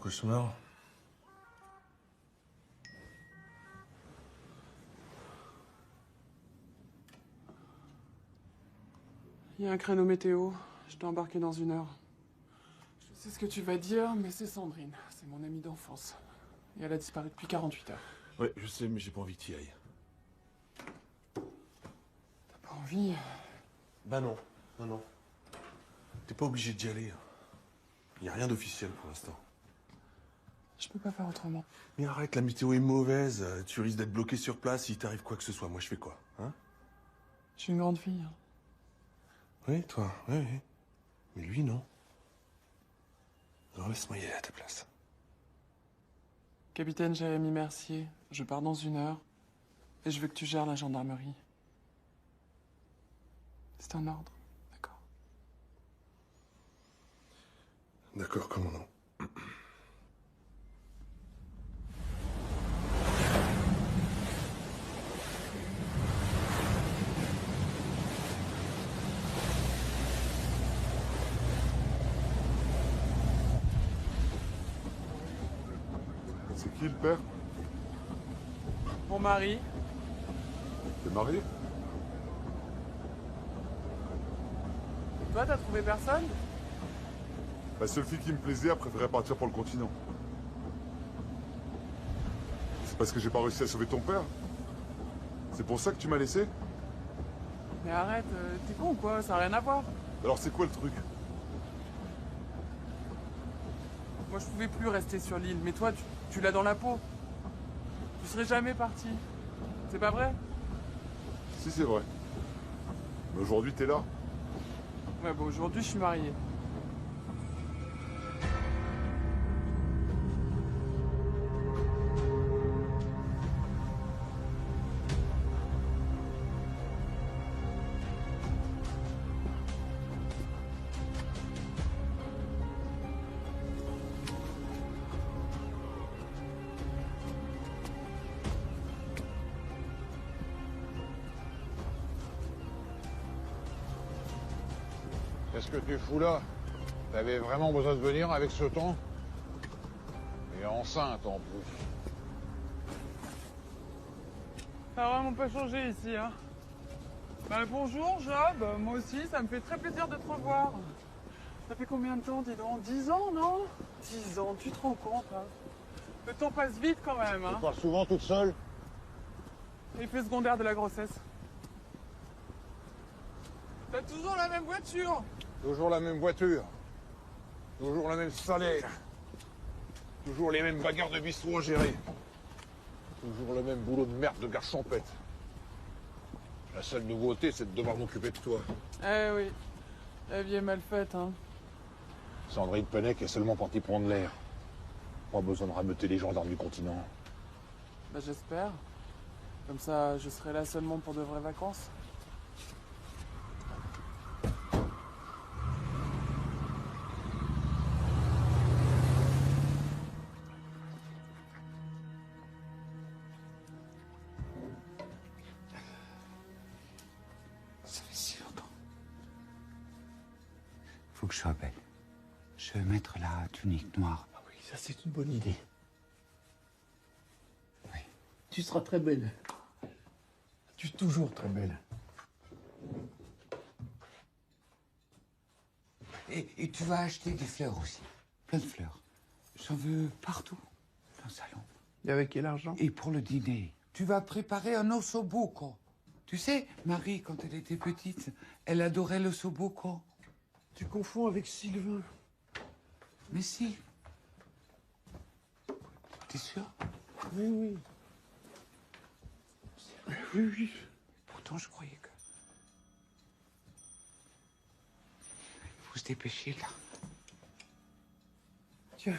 cauchemar. Il y a un créneau météo. Je dois embarquer dans 1 heure. Je sais ce que tu vas dire, mais c'est Sandrine. C'est mon amie d'enfance. Et elle a disparu depuis 48 heures. Ouais, je sais, mais j'ai pas envie que tu y ailles. T'as pas envie? Bah non, non. T'es pas obligé d'y aller. Y a rien d'officiel pour l'instant. Je peux pas faire autrement. Mais arrête, la météo est mauvaise. Tu risques d'être bloqué sur place s'il t'arrive quoi que ce soit. Moi, je fais quoi, hein? Je suis une grande fille. Hein. Oui, toi, oui. Mais lui, non. Alors laisse-moi y aller à ta place. Capitaine Jérémy Mercier, je pars dans 1 heure. Et je veux que tu gères la gendarmerie. C'est un ordre, d'accord? D'accord, commandant. C'est qui le père? Mon mari, T'es marié? toi t'as trouvé personne? La seule fille qui me plaisait a préféré partir pour le continent. C'est parce que j'ai pas réussi à sauver ton père? C'est pour ça que tu m'as laissé? Mais arrête, t'es con ou quoi? Ça a rien à voir. Alors c'est quoi le truc? Moi je pouvais plus rester sur l'île, mais toi tu l'as dans la peau. Tu serais jamais parti. C'est pas vrai? Si c'est vrai. Mais aujourd'hui t'es là. Ouais, bon, aujourd'hui je suis marié. Qu'est-ce que tu fous là? T'avais vraiment besoin de venir avec ce temps? Et enceinte en plus. Ça a vraiment pas changé ici, hein. Bah bonjour Job, moi aussi, ça me fait très plaisir de te revoir. Ça fait combien de temps, dis donc? 10 ans, non? 10 ans, tu te rends compte, hein? Le temps passe vite quand même, Tu hein. pars souvent toute seule? Effet secondaire de la grossesse. T'as toujours la même voiture? Toujours la même voiture. Toujours le même salaire. Toujours les mêmes bagarres de bistrot à gérer. Toujours le même boulot de merde de garde champêtre. La seule nouveauté, c'est de devoir m'occuper de toi. Eh oui, la vie est mal faite, hein. Sandrine Pennec est seulement partie prendre l'air. Pas besoin de rameuter les gendarmes du continent. Bah j'espère. Comme ça, je serai là seulement pour de vraies vacances. Ça fait si longtemps. Faut que je sois belle. Je vais mettre la tunique noire. Ah oui, ça c'est une bonne idée. Oui. Tu seras très belle. Tu es toujours très belle. Et tu vas acheter des fleurs aussi. Plein de fleurs. J'en veux partout. Dans le salon. Et avec quel argent? Et pour le dîner, tu vas préparer un ossobuco. Tu sais, Marie, quand elle était petite, elle adorait l'ossobuco. Tu confonds avec Sylvain. Mais si. T'es sûr? Oui, oui. Oui, oui. Pourtant, je croyais que... Il faut se dépêcher, là. Tiens.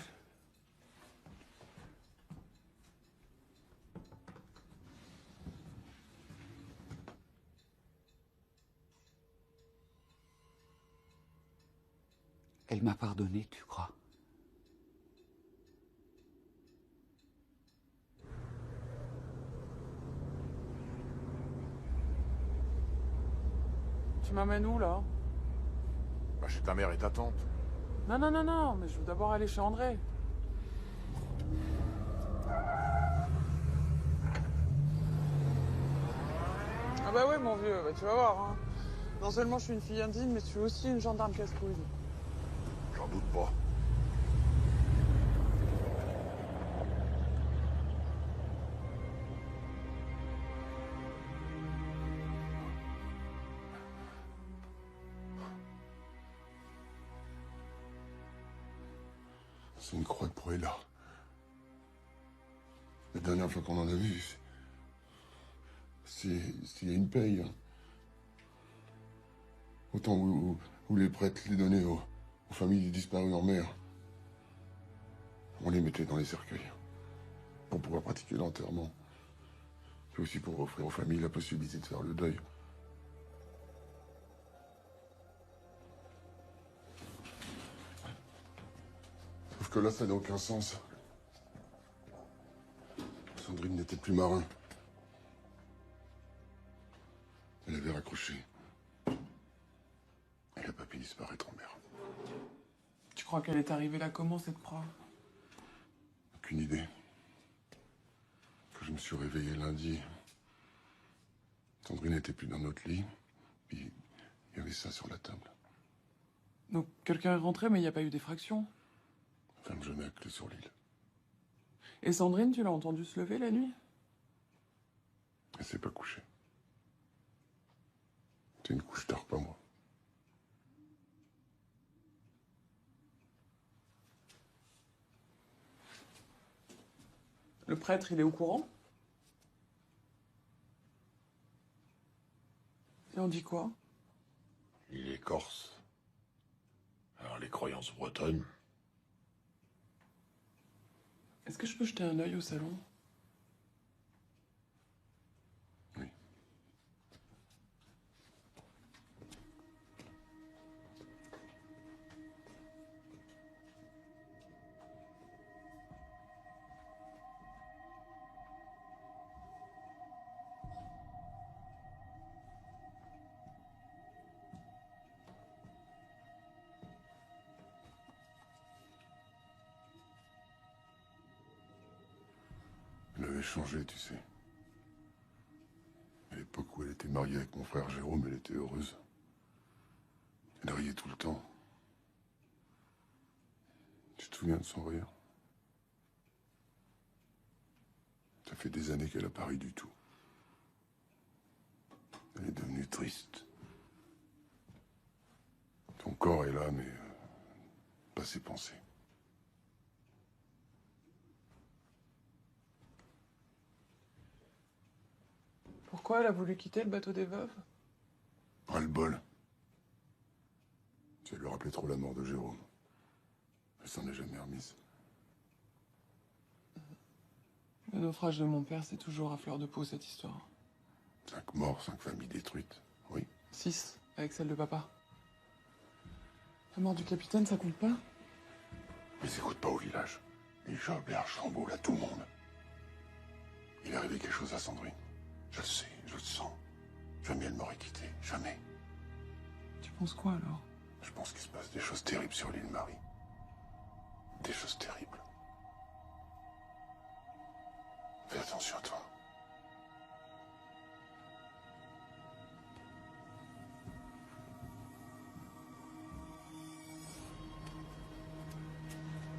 Elle m'a pardonné, tu crois? Tu m'amènes où, là? Bah, chez ta mère et ta tante. Non, mais je veux d'abord aller chez André. Ah bah ouais, mon vieux, bah, tu vas voir. Hein. Non seulement je suis une fille indigne, mais je suis aussi une gendarme casse-couille. J'en doute pas. C'est une croix de Proëlla. La dernière fois qu'on en a vu, s'il y a une paye. Hein. Autant où les prêtres les donnaient aux familles des disparus en mer. On les mettait dans les cercueils. Pour pouvoir pratiquer l'enterrement. Et aussi pour offrir aux familles la possibilité de faire le deuil. Sauf que là, ça n'a aucun sens. Sandrine n'était plus marin. Elle avait raccroché. Elle n'a pas pu disparaître en mer. Tu crois qu'elle est arrivée là comment, cette croix? Aucune idée. Quand je me suis réveillé lundi, Sandrine n'était plus dans notre lit. Puis il y avait ça sur la table. Donc quelqu'un est rentré, mais il n'y a pas eu d'effraction. Femme jeune à clé sur l'île. Et Sandrine, tu l'as entendue se lever la nuit? Elle s'est pas couchée. C'est une couche tard, pas moi. Le prêtre, il est au courant? Et on dit quoi? Il est corse. Alors les croyances bretonnes. Est-ce que je peux jeter un œil au salon? Oui. Elle avait changé, tu sais. À l'époque où elle était mariée avec mon frère Jérôme, elle était heureuse. Elle riait tout le temps. Tu te souviens de son rire? Ça fait des années qu'elle n'a pas ri du tout. Elle est devenue triste. Son corps est là, mais pas ses pensées. Pourquoi elle a voulu quitter le bateau des veuves? Ras-le-bol. Ça lui rappelait trop la mort de Jérôme. Elle s'en est jamais remise. Le naufrage de mon père, c'est toujours à fleur de peau, cette histoire. 5 morts, 5 familles détruites. Oui. 6, avec celle de papa. La mort du capitaine, ça compte pas? Mais écoute pas au village. Les Job, les Archambault, là, tout le monde. Il est arrivé quelque chose à Sandrine. Je le sais, je le sens. Jamais elle m'aurait quitté. Jamais. Tu penses quoi, alors? Je pense qu'il se passe des choses terribles sur l'île Marie. Des choses terribles. Fais attention à toi.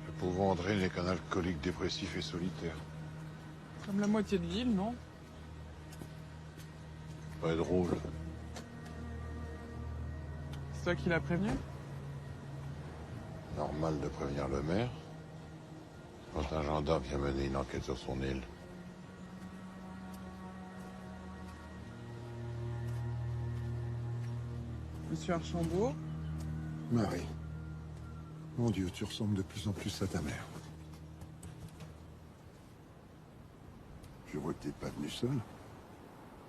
Le pauvre André n'est qu'un alcoolique dépressif et solitaire. Comme la moitié de l'île, non? Pas drôle. C'est toi qui l'as prévenu? Normal de prévenir le maire. Quand un gendarme vient mener une enquête sur son île. Monsieur Archambault? Marie. Mon Dieu, tu ressembles de plus en plus à ta mère. Je vois que t'es pas venu seul.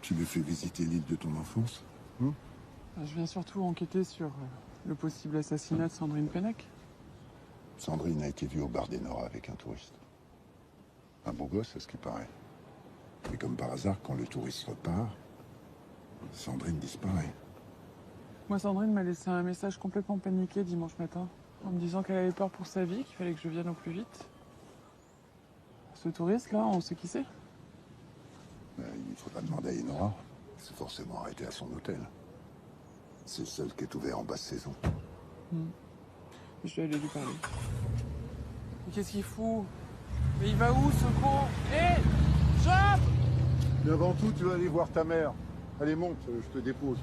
Tu me fais visiter l'île de ton enfance, hein? Je viens surtout enquêter sur le possible assassinat de Sandrine Pennec. Sandrine a été vue au bar des Nora avec un touriste. Un beau gosse, à ce qui paraît. Et comme par hasard, quand le touriste repart, Sandrine disparaît. Moi, Sandrine m'a laissé un message complètement paniqué dimanche matin, en me disant qu'elle avait peur pour sa vie, qu'il fallait que je vienne au plus vite. Ce touriste, là, on sait qui c'est? Il faudra demander à Enora. C'est forcément arrêté à son hôtel. C'est le seul qui est ouvert en basse saison. Je vais aller lui parler. Mais qu'est-ce qu'il fout? Mais il va où, ce con? Hé, Job! Mais avant tout, tu vas aller voir ta mère. Allez, monte, je te dépose.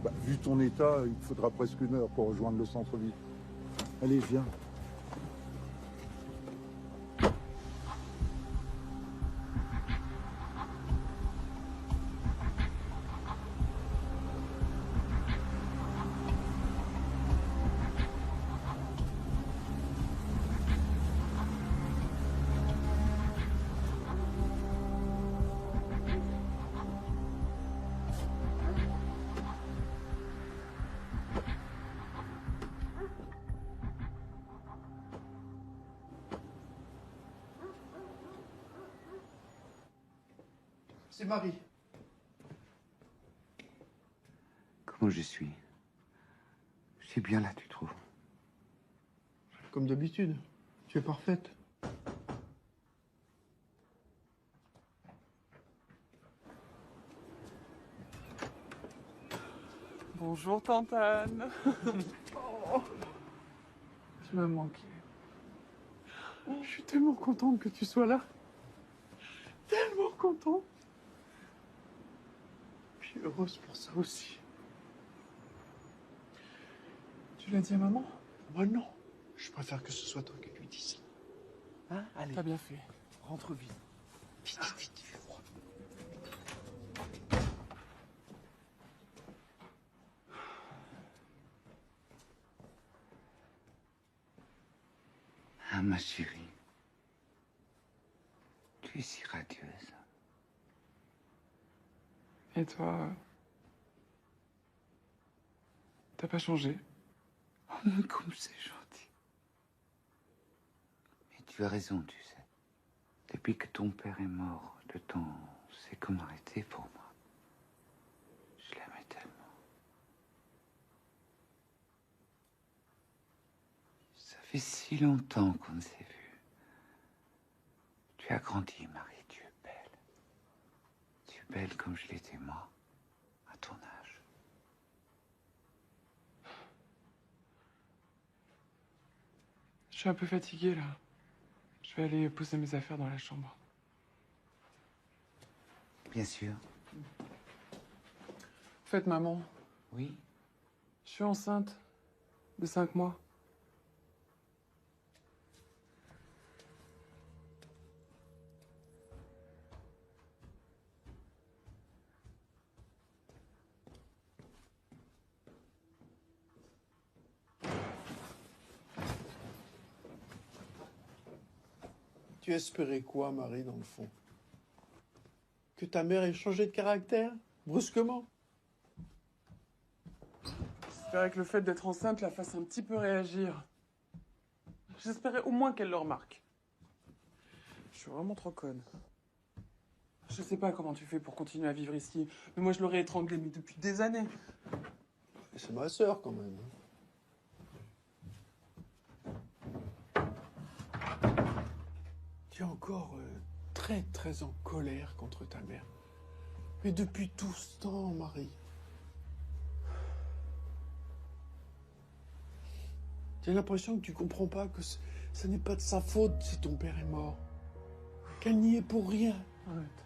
Bah, vu ton état, il te faudra presque 1 heure pour rejoindre le centre-ville. Allez, viens. C'est Marie. Comment je suis? Je suis bien là, tu trouves? Comme d'habitude. Tu es parfaite. Bonjour, tante Anne. Oh, tu m'as manqué. Je suis tellement contente que tu sois là. Tellement contente. Je suis heureuse pour ça aussi. Tu l'as dit à maman? Moi, non. Je préfère que ce soit toi qui lui dise. Hein? Allez, T'as bien fait. rentre vite. Vite, vite, vite, il fait froid. Ah, ma chérie. Tu es si radieuse. Et toi? T'as pas changé? Oh, mais comme c'est gentil. Mais tu as raison, tu sais. Depuis que ton père est mort, le temps s'est comme arrêté pour moi. Je l'aimais tellement. Ça fait si longtemps qu'on ne s'est vu. Tu as grandi, Marie, tu es belle. Tu es belle comme je l'étais moi, à ton âge. Je suis un peu fatiguée, là. Je vais aller poser mes affaires dans la chambre. Bien sûr. En fait, maman, Oui. je suis enceinte de 5 mois. Tu espérais quoi, Marie, dans le fond? Que ta mère ait changé de caractère, brusquement? J'espérais que le fait d'être enceinte la fasse un petit peu réagir. J'espérais au moins qu'elle le remarque. Je suis vraiment trop conne. Je sais pas comment tu fais pour continuer à vivre ici, mais moi je l'aurais étranglée mais depuis des années. Et c'est ma sœur, quand même. Tu es encore très, très en colère contre ta mère. Mais depuis tout ce temps, Marie. J'ai l'impression que tu comprends pas que ce n'est pas de sa faute si ton père est mort. Qu'elle n'y est pour rien. Arrête.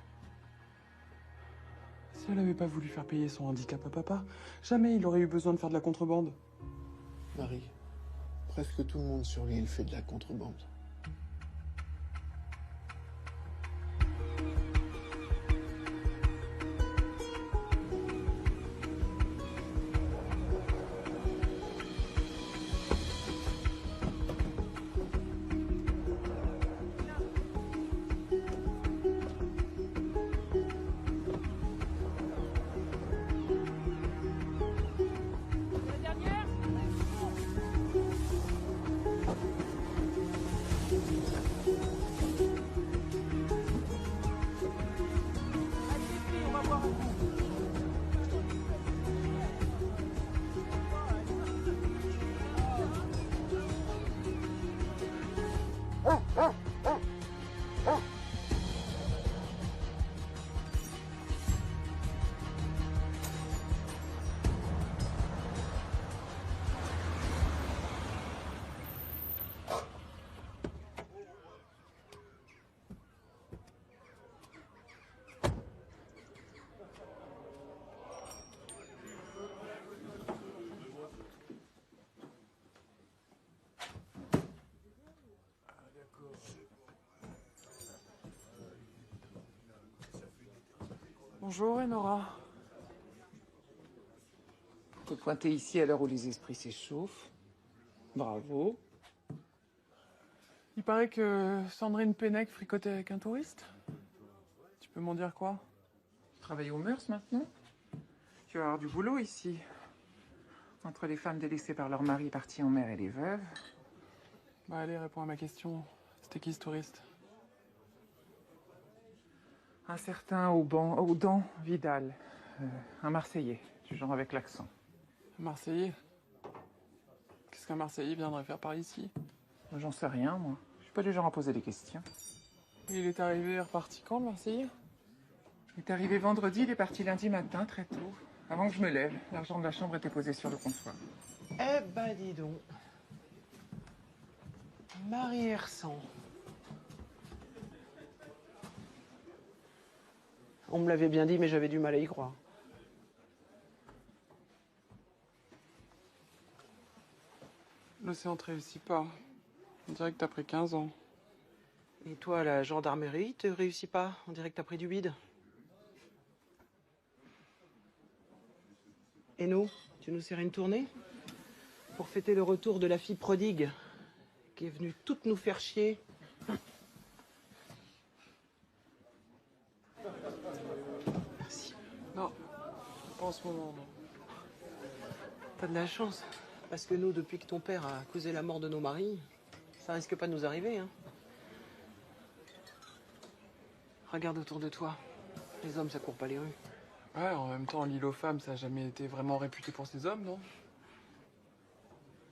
Si elle avait pas voulu faire payer son handicap à papa, jamais il aurait eu besoin de faire de la contrebande. Marie, presque tout le monde sur l'île fait de la contrebande. Bonjour, Enora. Te pointer ici à l'heure où les esprits s'échauffent. Bravo. Il paraît que Sandrine Pennec fricotait avec un touriste. Tu peux m'en dire quoi? Tu travailles aux mœurs maintenant? Tu vas avoir du boulot ici. Entre les femmes délaissées par leur mari partis en mer et les veuves. Bah allez, réponds à ma question. C'était qui ce touriste? Un certain Audan Vidal. Un Marseillais, du genre avec l'accent. Un Marseillais? Qu'est-ce qu'un Marseillais viendrait faire par ici? J'en sais rien, moi. Je suis pas du genre à poser des questions. Il est arrivé et reparti quand, le Marseillais? Il est arrivé vendredi, il est parti lundi matin, très tôt. Avant que je me lève, l'argent de la chambre était posé sur le comptoir. Eh ben, dis donc. Marie Hersan. On me l'avait bien dit, mais j'avais du mal à y croire. L'océan te réussit pas. On dirait que t'as pris 15 ans. Et toi, la gendarmerie, te réussit pas? On dirait que t'as pris du bide. Et nous, tu nous sers une tournée? Pour fêter le retour de la fille prodigue, qui est venue toute nous faire chier. Merci. Non, pas en ce moment, non. T'as de la chance. Parce que nous, depuis que ton père a causé la mort de nos maris, ça risque pas de nous arriver, hein. Regarde autour de toi. Les hommes, ça court pas les rues. Ouais, en même temps, l'île aux femmes, ça a jamais été vraiment réputé pour ses hommes, non?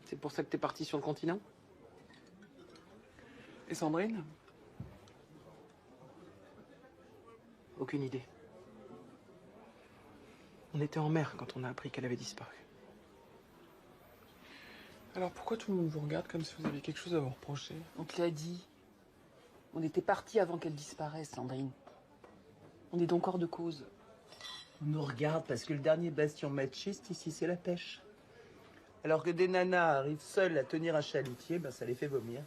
C'est pour ça que t'es parti sur le continent? Et Sandrine? Aucune idée. On était en mer quand on a appris qu'elle avait disparu. Alors pourquoi tout le monde vous regarde comme si vous aviez quelque chose à vous reprocher? On te l'a dit. On était partis avant qu'elle disparaisse, Sandrine. On est donc hors de cause. On nous regarde parce que le dernier bastion machiste ici, c'est la pêche. Alors que des nanas arrivent seules à tenir un chalutier, ben ça les fait vomir.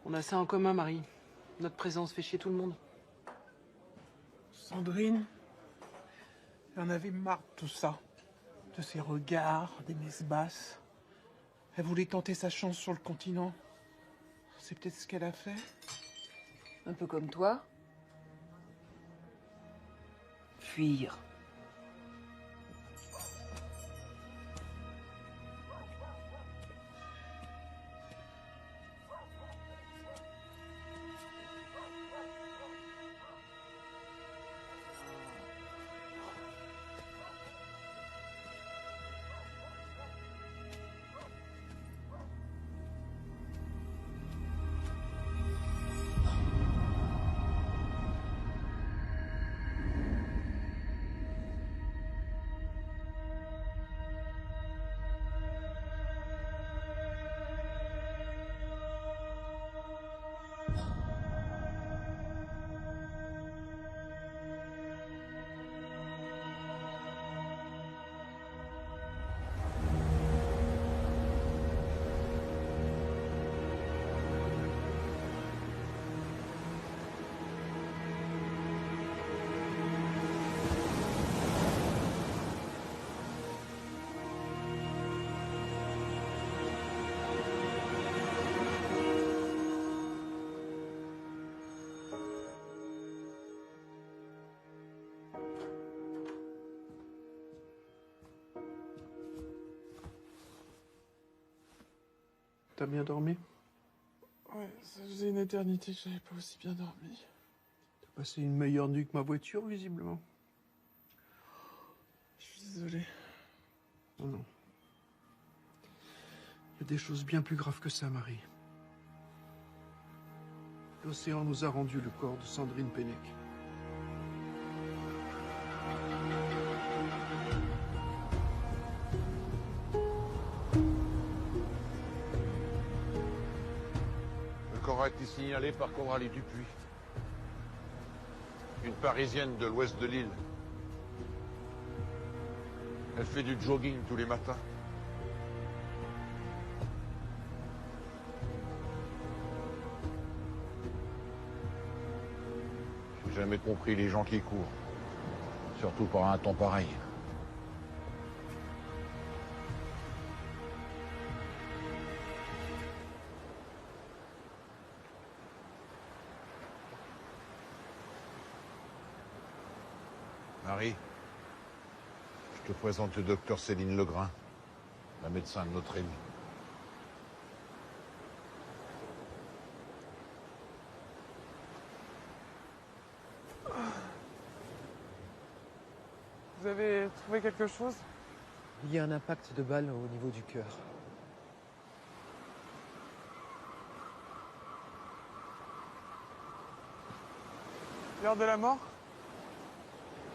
On a ça en commun, Marie. Notre présence fait chier tout le monde. Sandrine, elle en avait marre de tout ça. De ses regards, des messes basses. Elle voulait tenter sa chance sur le continent. C'est peut-être ce qu'elle a fait. Un peu comme toi. Fuir. T'as bien dormi? Ouais, ça faisait une éternité que j'avais pas aussi bien dormi. T'as passé une meilleure nuit que ma voiture, visiblement. Je suis désolé. Non, non. Il y a des choses bien plus graves que ça, Marie. L'océan nous a rendu le corps de Sandrine Pennec. Le corps a été signalé par Coralie Dupuis, une Parisienne de l'ouest de l'île. Elle fait du jogging tous les matins. J'ai jamais compris les gens qui courent. Surtout pour un temps pareil. Marie, je te présente le docteur Céline Legrain, la médecin de notre Rémi. Vous avez trouvé quelque chose? Il y a un impact de balle au niveau du cœur. L'heure de la mort?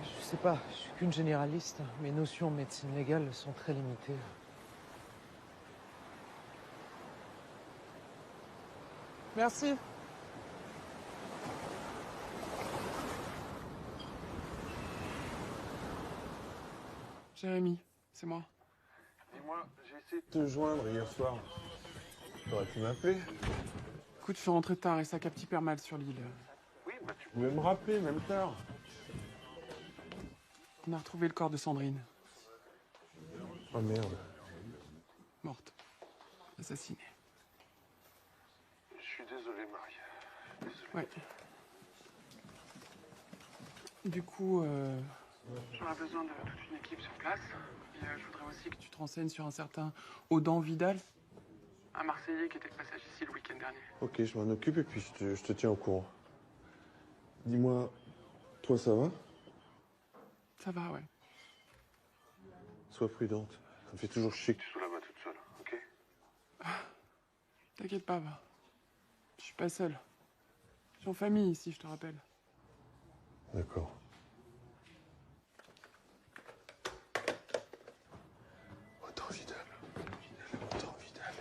Je sais pas, je suis qu'une généraliste. Mes notions en médecine légale sont très limitées. Merci. Jérémy, c'est moi. Dis-moi, j'ai essayé de te joindre hier soir. T'aurais pu m'appeler? Écoute, je suis rentré tard et ça capte hyper mal sur l'île. Oui, bah tu pouvais me rappeler, même tard. On a retrouvé le corps de Sandrine. Oh merde. Morte. Assassinée. Je suis désolé, Marie. Désolé. Ouais. Du coup, j'aurais besoin de toute une équipe sur place. Et je voudrais aussi que tu te renseignes sur un certain Audan Vidal, un Marseillais qui était de passage ici le week-end dernier. Ok, je m'en occupe et puis je te tiens au courant. Dis-moi, toi ça va? Ça va, ouais. Sois prudente. Ça me fait toujours chier que tu sois là-bas toute seule, ok? T'inquiète pas, va. Je suis pas seul. Je suis en famille ici, je te rappelle. D'accord. Audan Vidal. Audan Vidal.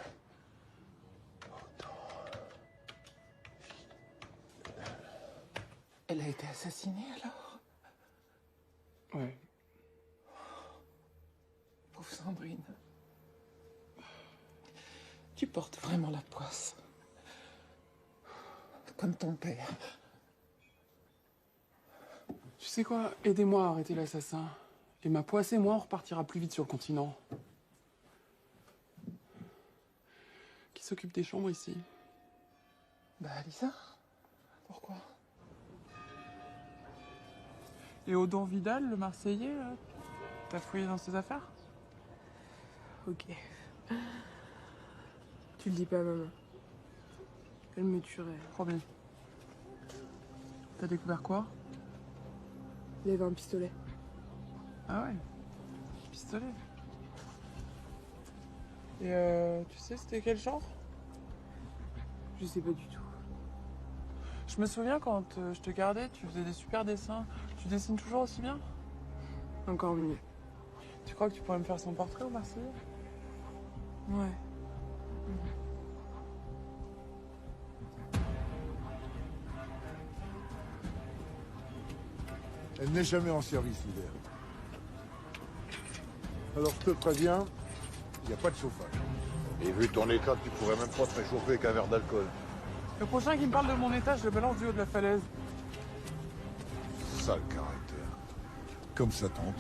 Elle a été assassinée alors? Ouais. Pauvre Sandrine. Tu portes vraiment la poisse. Comme ton père. Tu sais quoi? Aidez-moi à arrêter l'assassin. Et ma poisse et moi, on repartira plus vite sur le continent. Qui s'occupe des chambres ici? Bah, Lisa. Pourquoi? Et Audan Vidal, le Marseillais, là, t'as fouillé dans ses affaires? Ok. Tu le dis pas à maman. Elle me tuerait. Promis. T'as découvert quoi? Il avait un pistolet. Ah ouais. Pistolet. Et tu sais c'était quel genre? Je sais pas du tout. Je me souviens quand je te gardais, tu faisais des super dessins. Tu dessines toujours aussi bien? Encore mieux. Tu crois que tu pourrais me faire son portrait au Marseillais? Ouais. Elle n'est jamais en service l'hiver. Alors je te préviens, il n'y a pas de chauffage. Et vu ton état, tu pourrais même pas te réchauffer avec un verre d'alcool. Le prochain qui me parle de mon état, je le balance du haut de la falaise. Sale caractère. Comme sa tante.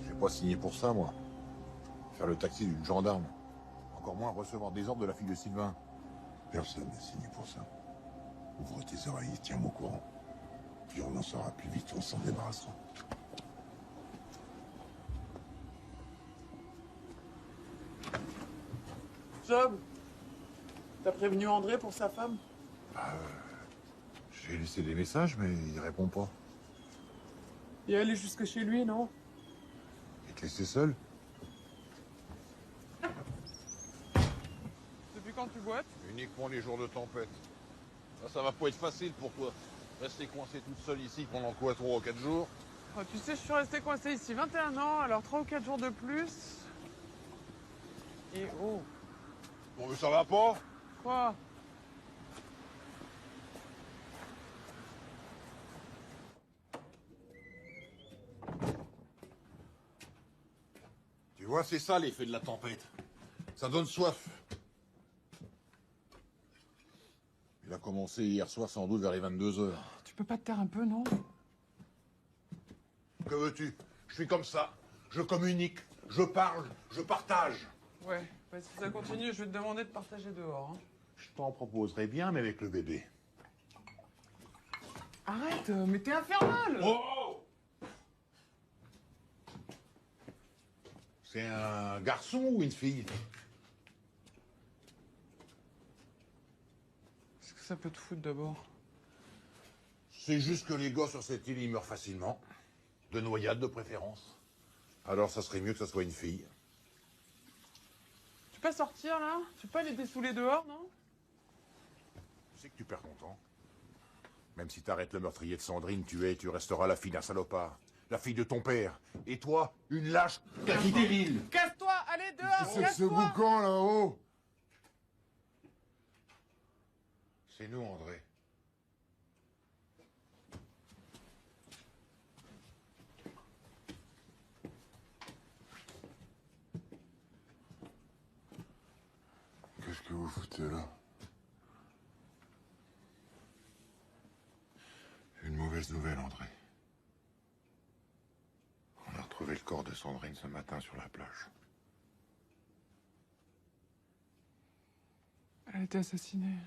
J'ai pas signé pour ça, moi. Faire le taxi d'une gendarme. Encore moins recevoir des ordres de la fille de Sylvain. Personne n'est signé pour ça. Ouvre tes oreilles, tiens-moi au courant. Puis on en saura plus vite, on s'en débarrassera. Job, t'as prévenu André pour sa femme? J'ai laissé des messages, mais il répond pas. Et elle est jusque chez lui, non? Il te laissé seul? Depuis quand tu boites? Uniquement les jours de tempête. Là, ça va pas être facile pour toi. Rester coincé toute seule ici pendant quoi, 3 ou 4 jours? Oh, tu sais, je suis resté coincé ici 21 ans, alors 3 ou 4 jours de plus. Et oh. Bon, mais ça va pas? Quoi? Tu vois, c'est ça l'effet de la tempête. Ça donne soif. Il a commencé hier soir, sans doute vers les 22h. Tu peux pas te taire un peu, non? Que veux-tu? Je suis comme ça. Je communique, je parle, je partage. Ouais, bah, si ça continue, je vais te demander de partager dehors. Hein. Je t'en proposerais bien, mais avec le bébé. Arrête, mais t'es infernal! Oh! C'est un garçon ou une fille? Qu'est-ce que ça peut te foutre d'abord? C'est juste que les gosses sur cette île, ils meurent facilement. De noyade, de préférence. Alors ça serait mieux que ça soit une fille. Tu peux pas sortir, là? Tu peux pas les dessouler dehors, non? Tu sais que tu perds ton temps. Même si t'arrêtes le meurtrier de Sandrine, tu resteras la fille d'un salopard. La fille de ton père. Et toi, une lâche qui a quitté l'île. Casse-toi! Allez, dehors! C'est ce Casse-toi! boucan là-haut. C'est nous, André. Qu'est-ce que vous foutez là? Une mauvaise nouvelle, André. On a retrouvé le corps de Sandrine ce matin sur la plage. Elle a été assassinée.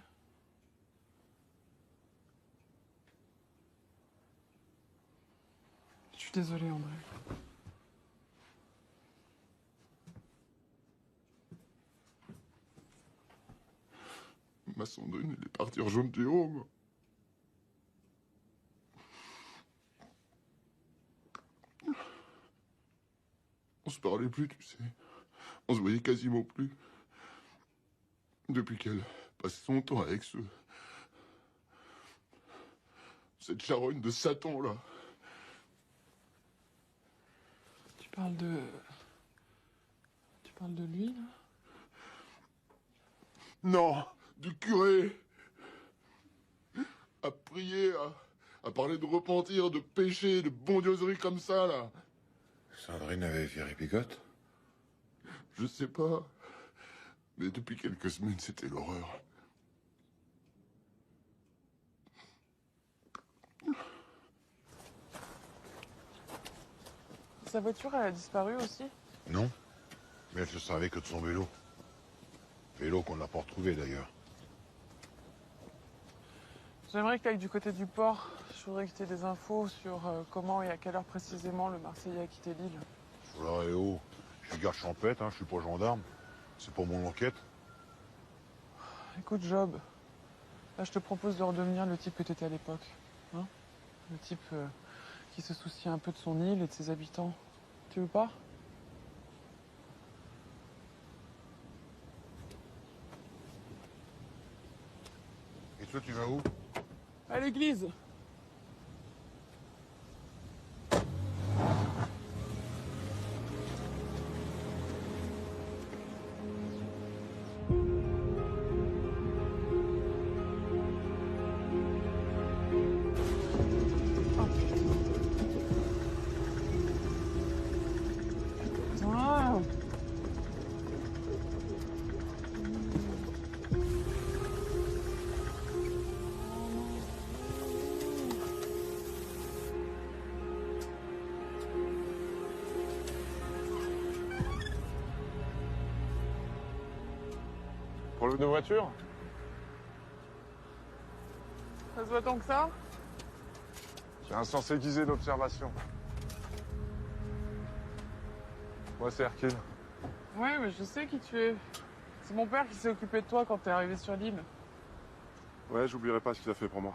Je suis désolé, André. Ma Sandrine, elle est partie rejoindre Jérôme. On se parlait plus, tu sais. On se voyait quasiment plus. Depuis qu'elle passe son temps avec cette charogne de Satan, là. Tu parles de... Tu parles de lui, là? Non, du curé. À prier, à parler de repentir, de péché, de bondieuserie comme ça, là. Sandrine avait viré Picotte? Je sais pas. Mais depuis quelques semaines, c'était l'horreur. Sa voiture, elle a disparu aussi? Non. Mais elle se servait que de son vélo. Vélo qu'on n'a pas retrouvé, d'ailleurs. J'aimerais que tu ailles du côté du port. Je voudrais que tu aies des infos sur comment et à quelle heure précisément le Marseillais a quitté l'île. Voilà, et oh. Je suis garde champêtre, hein, je suis pas gendarme. C'est pour mon enquête. Écoute, Job, là, je te propose de redevenir le type que tu étais à l'époque. Hein, le type qui se soucie un peu de son île et de ses habitants. Tu veux pas? Et toi, tu vas où? À l'église. Ah. Problème de voiture? Ça se voit tant que ça? J'ai un sens aiguisé d'observation. Moi, c'est Hercule. Ouais, mais je sais qui tu es. C'est mon père qui s'est occupé de toi quand t'es arrivé sur l'île. Ouais, j'oublierai pas ce qu'il a fait pour moi.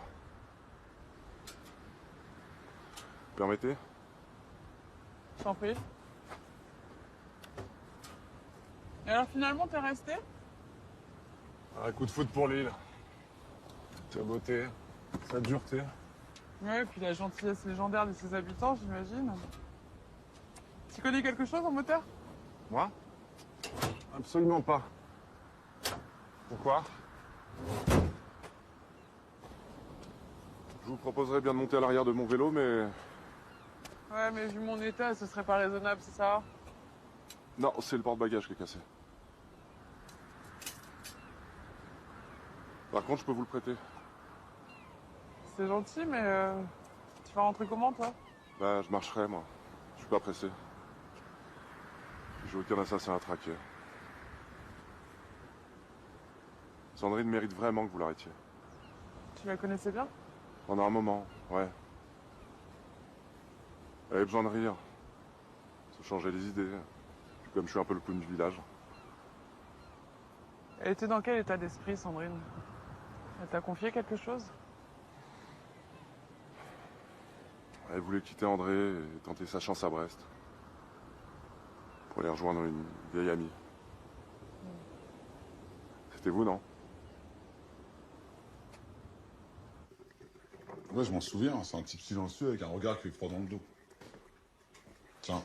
Permettez? Je t'en prie. Et alors finalement, t'es resté? Un coup de foot pour l'île. Sa beauté, sa dureté. Ouais, et puis la gentillesse légendaire de ses habitants, j'imagine. Tu connais quelque chose en moteur? Moi? Absolument pas. Pourquoi? Je vous proposerais bien de monter à l'arrière de mon vélo, mais... Ouais, mais vu mon état, ce serait pas raisonnable, c'est ça? Non, c'est le porte-bagages qui est cassé. Par contre, je peux vous le prêter. C'est gentil, mais tu vas rentrer comment, toi? Bah, je marcherai, moi. Je suis pas pressé. J'ai aucun assassin à traquer. Sandrine mérite vraiment que vous l'arrêtiez. Tu la connaissais bien? Pendant un moment, ouais. Elle avait besoin de rire. Se changer les idées. Puis comme je suis un peu le clown du village. Elle était dans quel état d'esprit, Sandrine? Elle t'a confié quelque chose? Elle voulait quitter André et tenter sa chance à Brest. Pour aller rejoindre une vieille amie. C'était vous, non? Ouais, je m'en souviens, c'est un type silencieux avec un regard qui fait froid dans le dos. Tiens.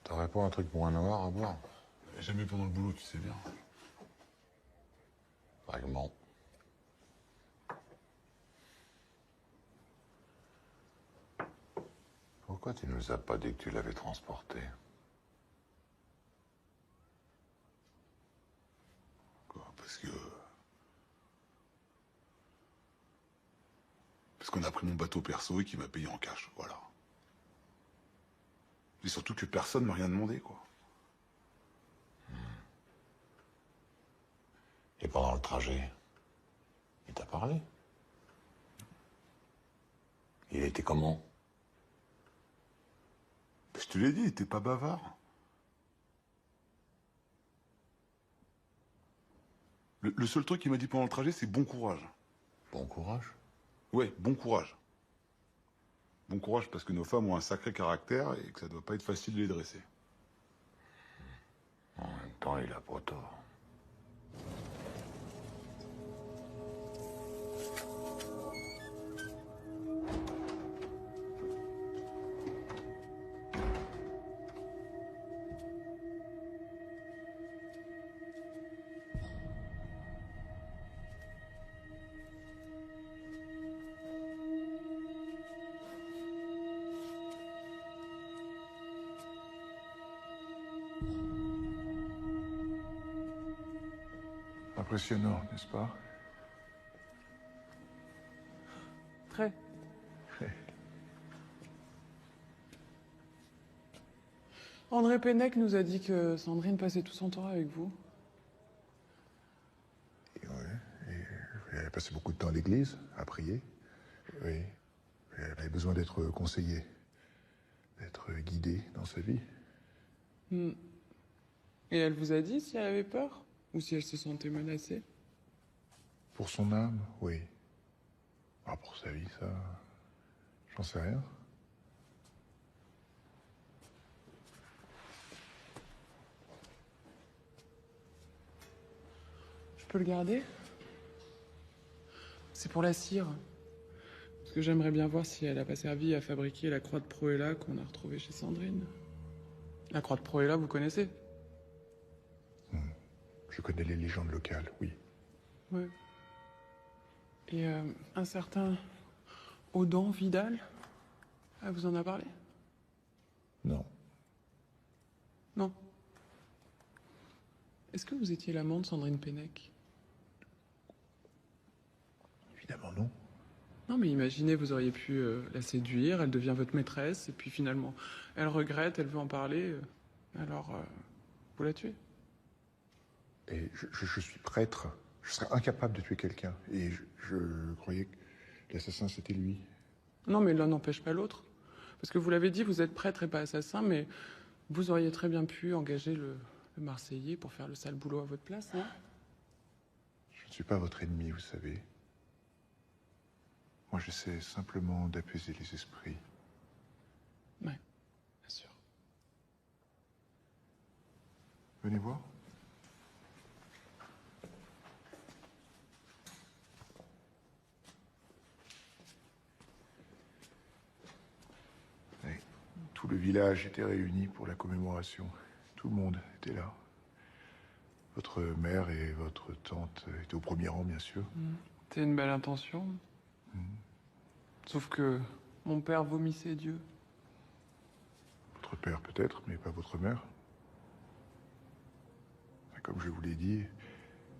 T'aurais pas un truc pour un noir à boire? Jamais pendant le boulot, tu sais bien. Vaguement. Pourquoi tu nous as pas dit que tu l'avais transporté? Quoi, parce qu'on a pris mon bateau perso et qu'il m'a payé en cash, voilà. Et surtout que personne m'a rien demandé, quoi. Et pendant le trajet, il t'a parlé? Il était comment? Je te l'ai dit, il était pas bavard. Le seul truc qu'il m'a dit pendant le trajet, c'est bon courage. Bon courage? Ouais, bon courage. Bon courage parce que nos femmes ont un sacré caractère et que ça doit pas être facile de les dresser. En même temps, il a pas tort. Impressionnant, n'est-ce pas? Très. André Pennec nous a dit que Sandrine passait tout son temps avec vous. Elle a passé beaucoup de temps à l'église, à prier. Oui. Elle avait besoin d'être conseillée, d'être guidée dans sa vie. Hmm. Et elle vous a dit si elle avait peur? Ou si elle se sentait menacée? Pour son âme, oui. Ah, pour sa vie, ça... J'en sais rien. Je peux le garder? C'est pour la cire. Parce que j'aimerais bien voir si elle a pas servi à fabriquer la croix de Proella qu'on a retrouvée chez Sandrine. La croix de Proella, vous connaissez? Je connais les légendes locales, oui. Ouais. Et un certain Audan Vidal, elle vous en a parlé? Non. Non. Est-ce que vous étiez l'amant de Sandrine Pennec? Évidemment non. Non, mais imaginez, vous auriez pu la séduire, elle devient votre maîtresse, et puis finalement, elle regrette, elle veut en parler, alors vous la tuez. Et je suis prêtre. Je serais incapable de tuer quelqu'un. Et je croyais que l'assassin, c'était lui. Non, mais l'un n'empêche pas l'autre. Parce que vous l'avez dit, vous êtes prêtre et pas assassin, mais vous auriez très bien pu engager le Marseillais pour faire le sale boulot à votre place, non? Je ne suis pas votre ennemi, vous savez. Moi, j'essaie simplement d'apaiser les esprits. Ouais, bien sûr. Venez voir. Tout le village était réuni pour la commémoration. Tout le monde était là. Votre mère et votre tante étaient au premier rang, bien sûr. C'était une belle intention. Sauf que mon père vomissait Dieu. Votre père peut-être, mais pas votre mère. Comme je vous l'ai dit,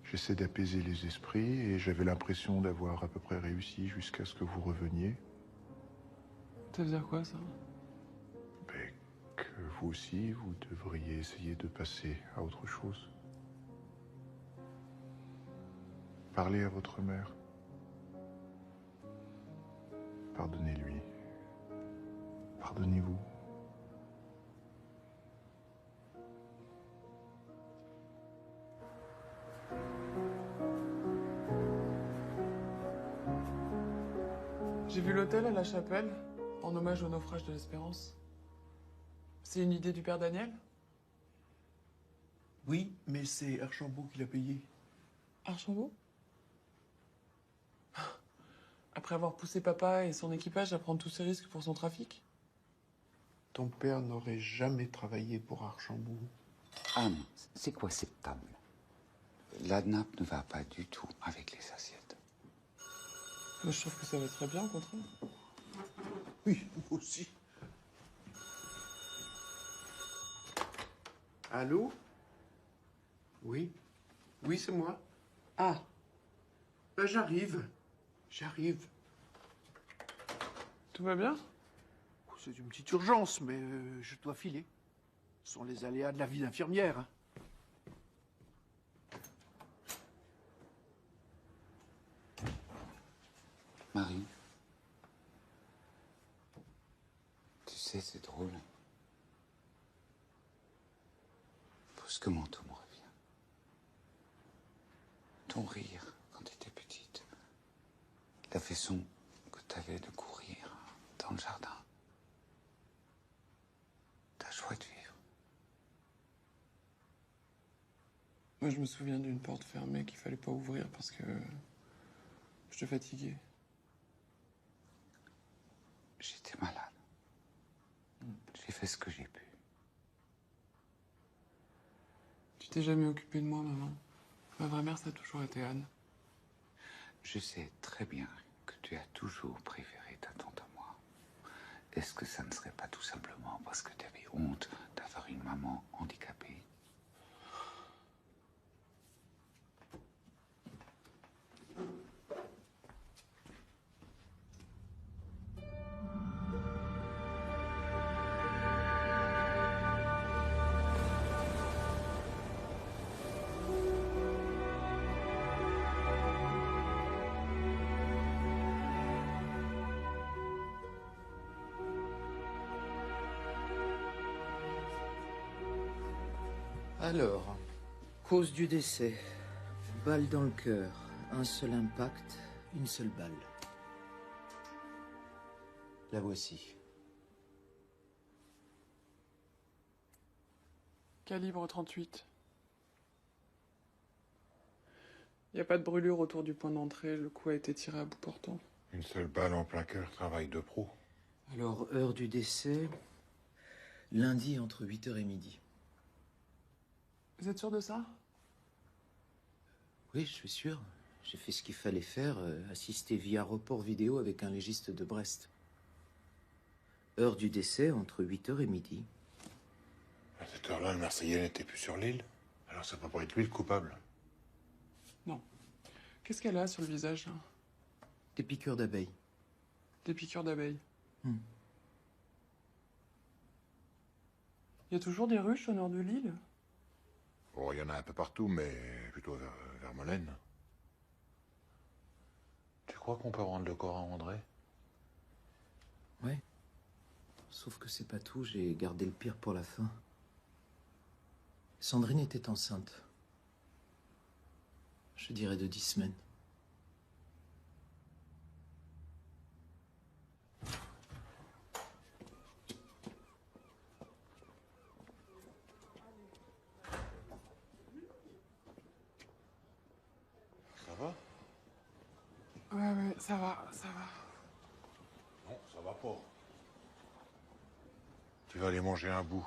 j'essaie d'apaiser les esprits et j'avais l'impression d'avoir à peu près réussi jusqu'à ce que vous reveniez. Ça veut dire quoi, ça? Que vous aussi, vous devriez essayer de passer à autre chose. Parlez à votre mère. Pardonnez-lui. Pardonnez-vous. J'ai vu l'hôtel à la chapelle, en hommage au naufrage de l'Espérance. C'est une idée du père Daniel? Oui, mais c'est Archambault qui l'a payé. Archambault? Après avoir poussé papa et son équipage à prendre tous ces risques pour son trafic? Ton père n'aurait jamais travaillé pour Archambault. Anne, c'est quoi cette table? La nappe ne va pas du tout avec les assiettes. Moi, je trouve que ça va très bien, au contraire. Oui, moi aussi. Allô? Oui? Oui, c'est moi. Ah. Ben, j'arrive. J'arrive. Tout va bien? C'est une petite urgence, mais je dois filer. Ce sont les aléas de la vie d'infirmière. Hein. Marie, tu sais, c'est drôle. Brusquement, tout me revient. Ton rire quand tu étais petite. La façon que tu avais de courir dans le jardin. Ta joie de vivre. Moi, je me souviens d'une porte fermée qu'il fallait pas ouvrir parce que j'étais fatigué. J'étais malade. J'ai fait ce que j'ai pu. Tu t'es jamais occupé de moi, maman. Ma vraie mère, ça a toujours été Anne. Je sais très bien que tu as toujours préféré ta tante à moi. Est-ce que ça ne serait pas tout simplement parce que tu avais honte d'avoir une maman handicapée? Alors, cause du décès. Balle dans le cœur. Un seul impact, une seule balle. La voici. Calibre 38. Il n'y a pas de brûlure autour du point d'entrée, le coup a été tiré à bout portant. Une seule balle en plein cœur, travail de pro. Alors, heure du décès, lundi entre 8h et midi. Vous êtes sûr de ça? Oui, je suis sûr. J'ai fait ce qu'il fallait faire, assister via report vidéo avec un légiste de Brest. Heure du décès entre 8h et midi. À cette heure-là, le Marseillais n'était plus sur l'île. Alors ça peut pas être lui le coupable. Non. Qu'est-ce qu'elle a sur le visage, là? Des piqûres d'abeilles. Des piqûres d'abeilles. Il y a toujours des ruches au nord de l'île? Oh, il y en a un peu partout, mais plutôt vers Molène. Tu crois qu'on peut rendre le corps à André? Ouais. Sauf que c'est pas tout, j'ai gardé le pire pour la fin. Sandrine était enceinte. Je dirais de 10 semaines. Ça va? Ouais, ça va, ça va. Non, ça va pas. Tu vas aller manger un bout.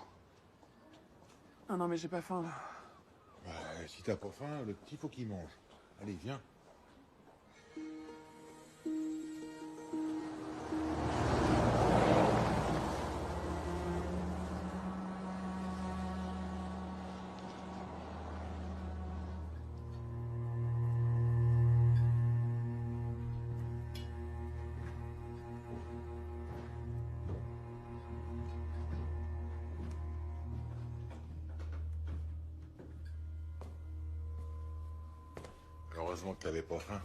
Ah non, mais j'ai pas faim, là. Ouais, si t'as pas faim, le petit faut qu'il mange. Allez, viens. Heureusement que t'avais pas faim.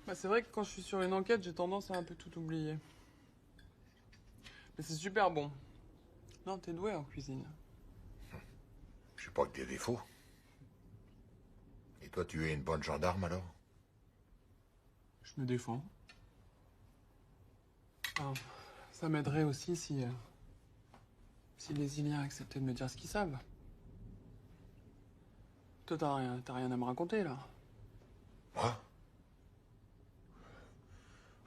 Bah, c'est vrai que quand je suis sur une enquête, j'ai tendance à un peu tout oublier. Mais c'est super bon. Non, t'es doué en cuisine. Je sais pas que des défauts. Et toi, tu es une bonne gendarme, alors? Je me défends. Ah, ça m'aiderait aussi si les Iliens acceptaient de me dire ce qu'ils savent. Toi, t'as rien à me raconter, là. Moi?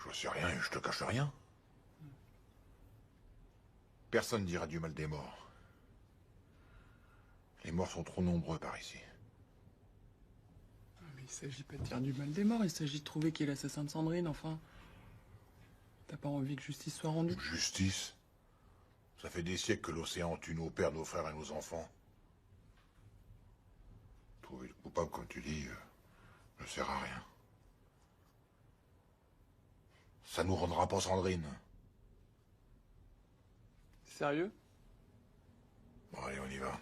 Je sais rien et je te cache rien. Personne dira du mal des morts. Les morts sont trop nombreux par ici. Mais il s'agit pas de dire du mal des morts, il s'agit de trouver qui est l'assassin de Sandrine, enfin. T'as pas envie que justice soit rendue? Justice? Ça fait des siècles que l'océan tue nos pères, nos frères et nos enfants. Trouver le coupable, comme tu dis, ne sert à rien. Ça nous rendra pas Sandrine. Sérieux? Bon, allez, on y va.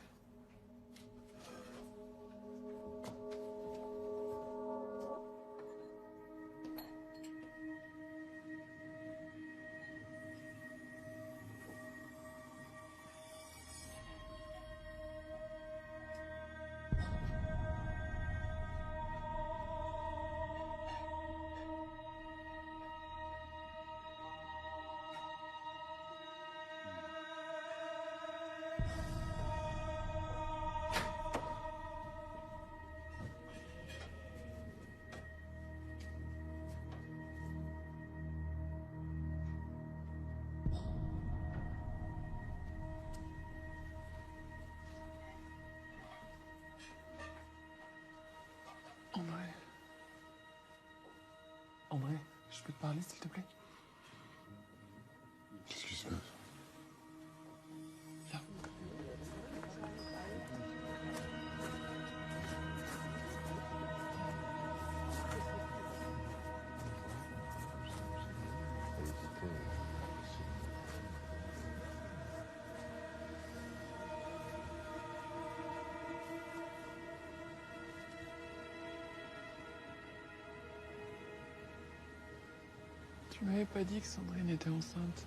André, je peux te parler, s'il te plaît? Qu'est-ce qui se passe? Viens. Tu m'avais pas dit que Sandrine était enceinte.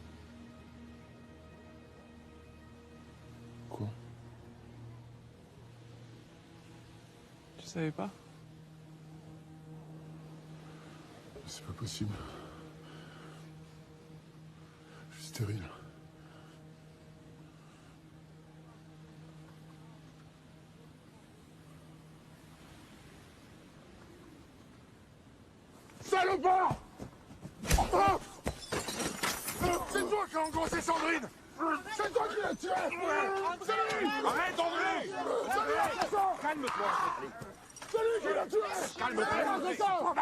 Quoi? Tu savais pas? C'est pas possible. Je suis stérile. Salopard! C'est toi qui as engrossé Sandrine! C'est toi qui l'as tuée! Arrête, André! Calme-toi! Celui qui l'a tué! Calme-toi!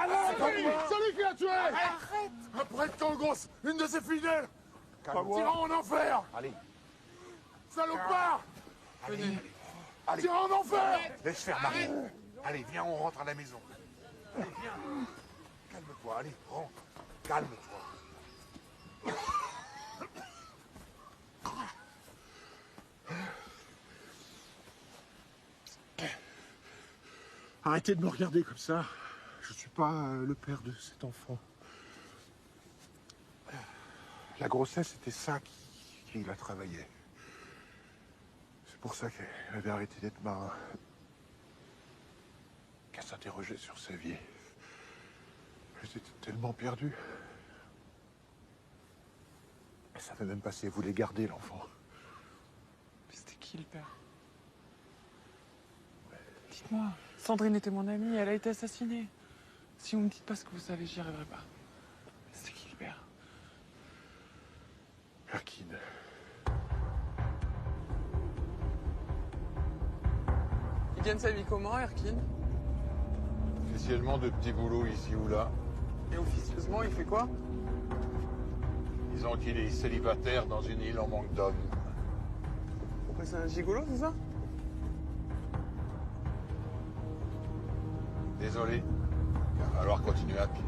Celui qui l'a tué! Arrête! Un prêtre qui engrosse une de ses fidèles! Tyran en enfer! Allez. Salopard! Allez. Tyran en enfer! Laisse faire, Marie. Allez, viens, on rentre à la maison. Allez, viens. Calme-toi, allez, rentre. Calme-toi. Arrêtez de me regarder comme ça. Je suis pas le père de cet enfant. La grossesse, c'était ça qui la travaillait. C'est pour ça qu'elle avait arrêté d'être marin. Qu'elle s'interrogeait sur sa vie. J'étais tellement perdu. Elle savait même pas si elle voulait garder l'enfant. Mais c'était qui le père? Dites-moi, Sandrine était mon amie, elle a été assassinée. Si vous me dites pas ce que vous savez, j'y arriverai pas. C'était qui le père? Herkine. gagne sa vie comment, Erkin? Officiellement de petits boulots ici ou là. Et officieusement, il fait quoi? Disons qu'il est célibataire dans une île en manque d'hommes. Ouais, c'est un gigolo, c'est ça? Désolé, il va falloir continuer à pied.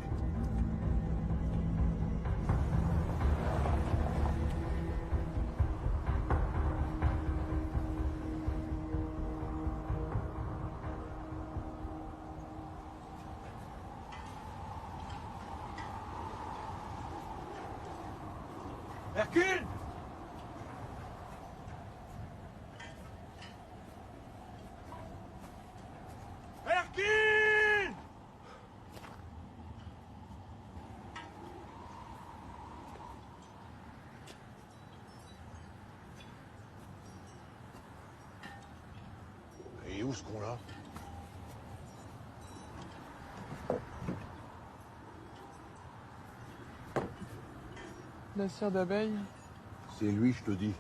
Hercule! Hercule! Et où ce con là? La cire d'abeille. C'est lui, je te dis.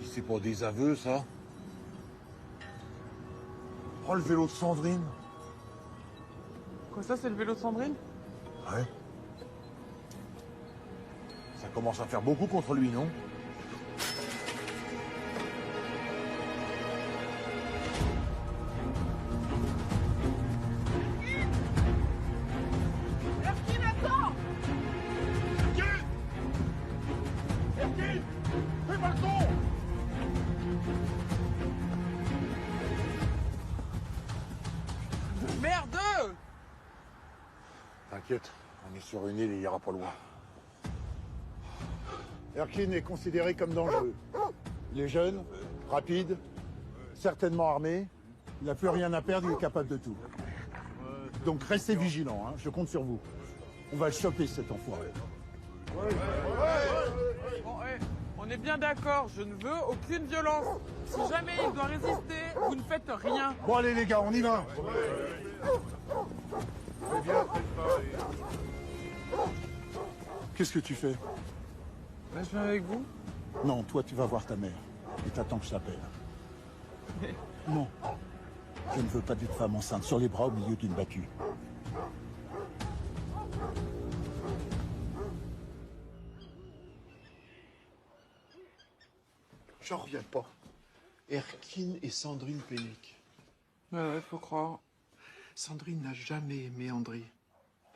Si c'est pour des aveux, ça. Oh, le vélo de Sandrine. Quoi, ça, c'est le vélo de Sandrine? Ouais. Ça commence à faire beaucoup contre lui, non? Hercule, attends! Hercule! Hercule! Fais pas le con! Merde! T'inquiète, on est sur une île et il ira pas loin. Erkin est considéré comme dangereux. Il est jeune, rapide, certainement armé. Il n'a plus rien à perdre, il est capable de tout. Donc restez vigilants, hein, je compte sur vous. On va le choper, cet enfoiré. Bon, on est bien d'accord, je ne veux aucune violence. Si jamais il doit résister, vous ne faites rien. Bon allez les gars, on y va. Qu'est-ce que tu fais? Bah, je viens avec vous. Non, toi tu vas voir ta mère. Et t'attends que je t'appelle. Non. Je ne veux pas d'une femme enceinte sur les bras au milieu d'une battue. J'en reviens pas. Erkin et Sandrine Pénic. Ouais, faut croire. Sandrine n'a jamais aimé André.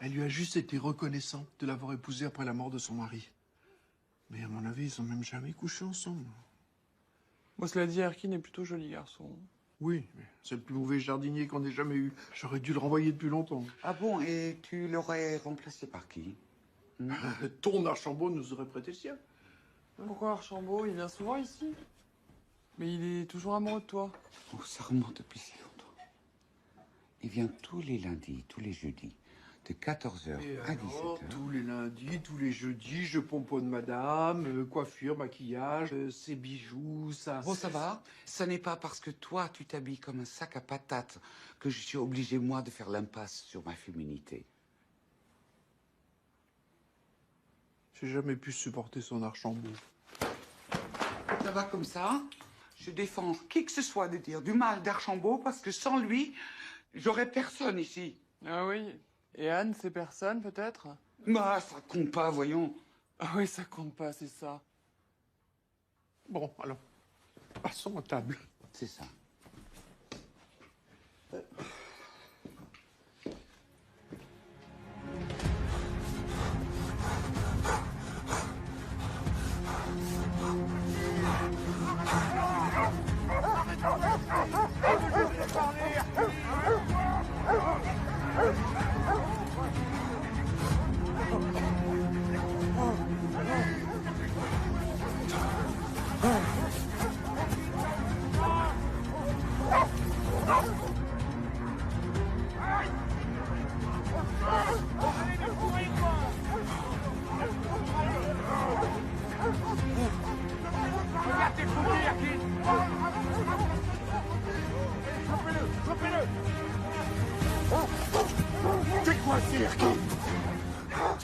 Elle lui a juste été reconnaissante de l'avoir épousé après la mort de son mari. Mais à mon avis, ils ont même jamais couché ensemble. Moi, cela dit, Erkin est plutôt joli garçon. Oui, mais c'est le plus mauvais jardinier qu'on ait jamais eu. J'aurais dû le renvoyer depuis longtemps. Ah bon, et tu l'aurais remplacé par qui? Ton Archambault nous aurait prêté le sien. Pourquoi Archambault? Il vient souvent ici. Mais il est toujours amoureux de toi. Oh, ça remonte depuis si longtemps. Il vient tous les lundis, tous les jeudis, de 14h à 17h. Tous les lundis, tous les jeudis, je pomponne madame, coiffure, maquillage, ses bijoux, ça... Bon, ça va. Ce n'est pas parce que toi, tu t'habilles comme un sac à patates que je suis obligé, moi, de faire l'impasse sur ma féminité. J'ai jamais pu supporter son Archambault. Ça va comme ça? Je défends qui que ce soit de dire du mal d'Archambault parce que sans lui, j'aurais personne ici. Ah oui. Et Anne, c'est personne, peut-être? Bah, ça compte pas, voyons. Ah oui, ça compte pas, c'est ça. Bon, alors, passons à table. C'est ça.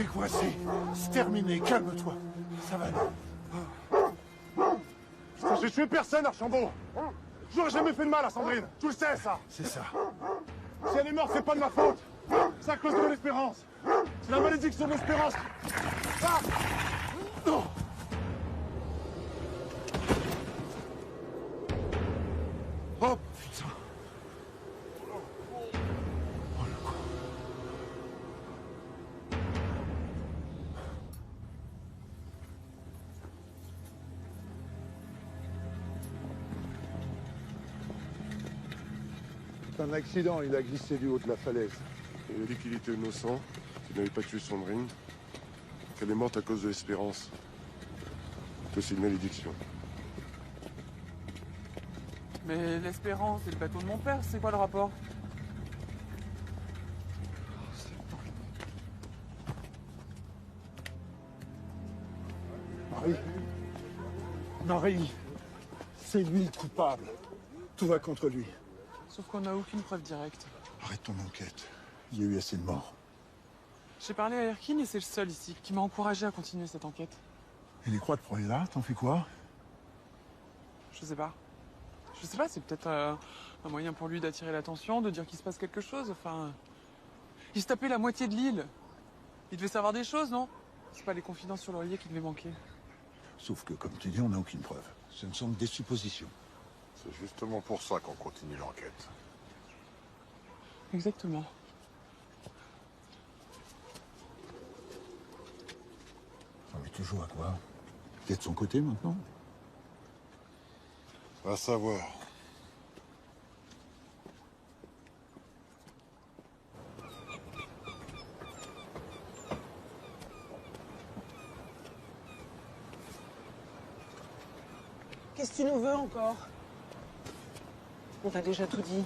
T'es coincé. C'est terminé. Calme-toi. Ça va aller. Putain, j'ai tué personne, Archambault. J'aurais jamais fait de mal à Sandrine. Tu le sais, ça. C'est ça. Si elle est morte, c'est pas de ma faute. C'est à cause de l'espérance. C'est la malédiction de l'espérance. Ah non. Oh putain. Oh le con. C'est un accident, il a glissé du haut de la falaise. Il a dit qu'il était innocent, qu'il n'avait pas tué Sandrine, qu'elle est morte à cause de l'espérance. C'est aussi une malédiction. Mais l'Espérance et le bateau de mon père, c'est quoi le rapport? Marie. Marie. C'est lui le coupable. Tout va contre lui. Sauf qu'on n'a aucune preuve directe. Arrête ton enquête. Il y a eu assez de morts. J'ai parlé à Erkin et c'est le seul ici qui m'a encouragé à continuer cette enquête. Et les croix de Proéla, t'en fais quoi? Je sais pas. Je sais pas, c'est peut-être un moyen pour lui d'attirer l'attention, de dire qu'il se passe quelque chose, enfin... Il se tapait la moitié de l'île. Il devait savoir des choses, non? C'est pas les confidences sur l'oreiller qui devaient manquer. Sauf que, comme tu dis, on n'a aucune preuve. Ce ne sont que des suppositions. C'est justement pour ça qu'on continue l'enquête. Exactement. Mais tu joues à quoi? T'es de son côté maintenant? À savoir. Qu'est-ce que tu nous veux encore? On t'a déjà tout dit.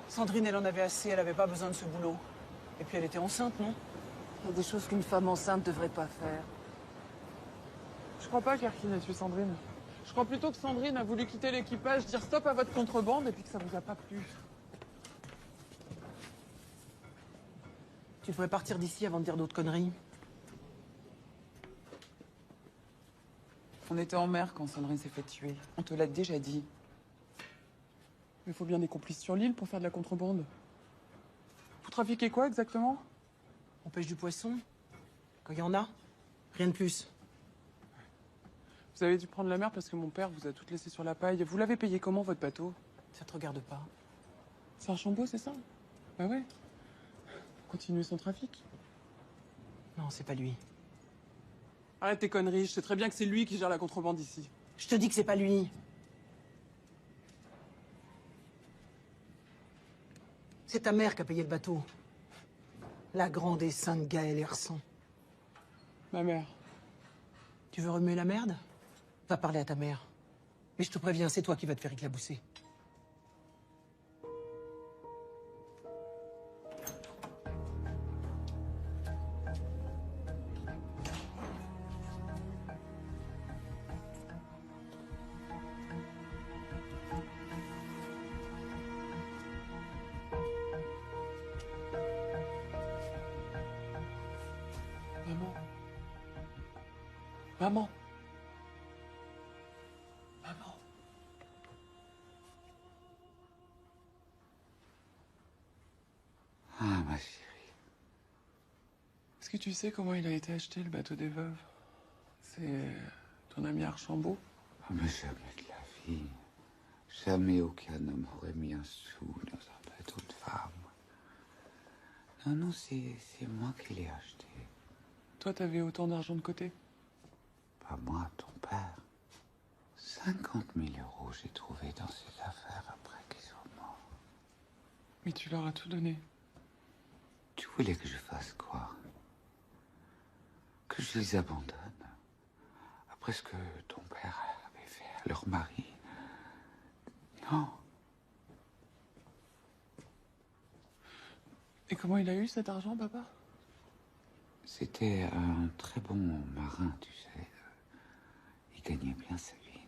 Sandrine, elle en avait assez, elle avait pas besoin de ce boulot. Et puis elle était enceinte, non? Il y a des choses qu'une femme enceinte devrait pas faire. Je crois pas qu'Erkin ait tué Sandrine. Je crois plutôt que Sandrine a voulu quitter l'équipage, dire stop à votre contrebande et puis que ça vous a pas plu. Tu devrais partir d'ici avant de dire d'autres conneries. On était en mer quand Sandrine s'est fait tuer. On te l'a déjà dit. Il faut bien des complices sur l'île pour faire de la contrebande. Vous trafiquez quoi exactement? On pêche du poisson. Quand il y en a. Rien de plus. Vous avez dû prendre la mer parce que mon père vous a toutes laissées sur la paille. Vous l'avez payé comment, votre bateau? Ça te regarde pas. C'est Archambault, c'est ça? Bah ouais. Continuez son trafic. Non, c'est pas lui. Arrête tes conneries, je sais très bien que c'est lui qui gère la contrebande ici. Je te dis que c'est pas lui. C'est ta mère qui a payé le bateau. La grande et sainte Gaëlle Hersan. Ma mère. Tu veux remuer la merde? Va parler à ta mère. Mais je te préviens, c'est toi qui vas te faire éclabousser. Maman. Maman. Maman. Ah, ma chérie. Est-ce que tu sais comment il a été acheté, le bateau des veuves? C'est ton ami Archambault? Ah, mais jamais de la vie. Jamais aucun homme aurait mis un sou dans un bateau de femme. Non, non, c'est moi qui l'ai acheté. Toi, t'avais autant d'argent de côté? Pas moi, ton père. 50 000 € j'ai trouvé dans ses affaires après qu'ils soient morts. Mais tu leur as tout donné. Tu voulais que je fasse quoi? Que je les abandonne? Après ce que ton père avait fait à leur mari? Non. Et comment il a eu cet argent, papa? C'était un très bon marin, tu sais. Il gagnait bien sa vie.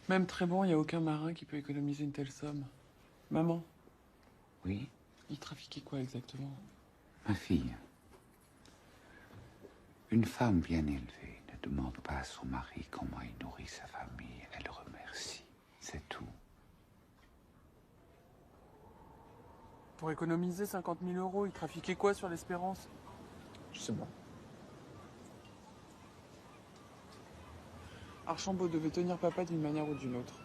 Même très bon, il n'y a aucun marin qui peut économiser une telle somme. Maman. Oui? Il trafiquait quoi exactement? Ma fille. Une femme bien élevée ne demande pas à son mari comment il nourrit sa famille. Elle le remercie. C'est tout. Pour économiser 50 000 euros, il trafiquait quoi sur l'Espérance? Je sais pas. Archambault devait tenir papa d'une manière ou d'une autre.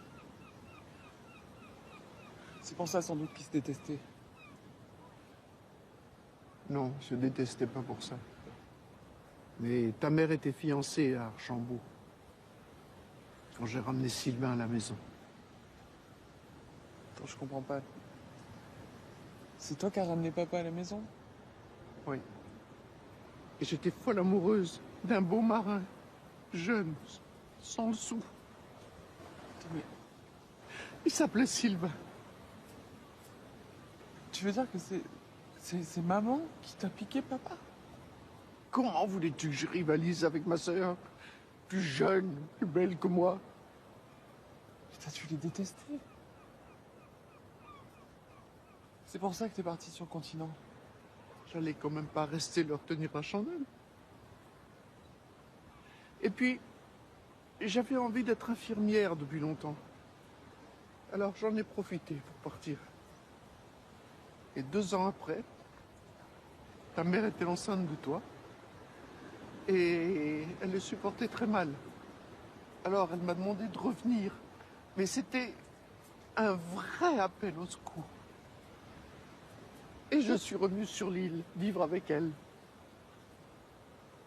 C'est pour ça sans doute qu'ils se détestaient. Non, ils se détestaient pas pour ça. Mais ta mère était fiancée à Archambault. Quand j'ai ramené Sylvain à la maison. Attends, je comprends pas. C'est toi qui as ramené papa à la maison? Oui. Et j'étais folle amoureuse d'un beau marin, jeune, sans le sou. Attends, mais Il s'appelait Sylvain. tu veux dire que c'est maman qui t'a piqué papa? Comment voulais-tu que je rivalise avec ma sœur? Plus jeune, plus belle que moi. Putain, tu les détestais. C'est pour ça que t'es parti sur le continent. J'allais quand même pas rester leur tenir la chandelle. Et puis, j'avais envie d'être infirmière depuis longtemps. Alors j'en ai profité pour partir. Et 2 ans après, ta mère était enceinte de toi. Et elle le supportait très mal. Alors elle m'a demandé de revenir. Mais c'était un vrai appel au secours. Et je suis revenu sur l'île, vivre avec elle.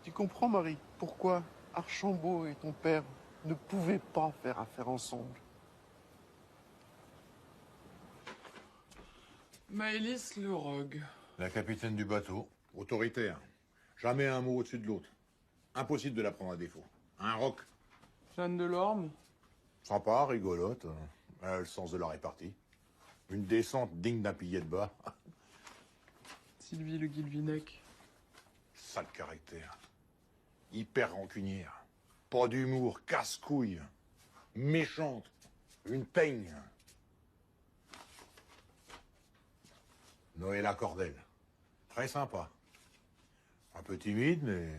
Tu comprends, Marie, pourquoi Archambault et ton père ne pouvaient pas faire affaire ensemble? Maëlys le Rogue. La capitaine du bateau, autoritaire. Jamais un mot au-dessus de l'autre. Impossible de la prendre à défaut. Un roc. Jeanne de l'Orme. Sympa, rigolote. Elle a le sens de la répartie. Une descente digne d'un pilier de bas. Sylvie le Guilvinec. Sale caractère. Hyper rancunière. Pas d'humour, casse-couille. Méchante. Une peigne. Noëlla Cordel. Très sympa. Un peu timide, mais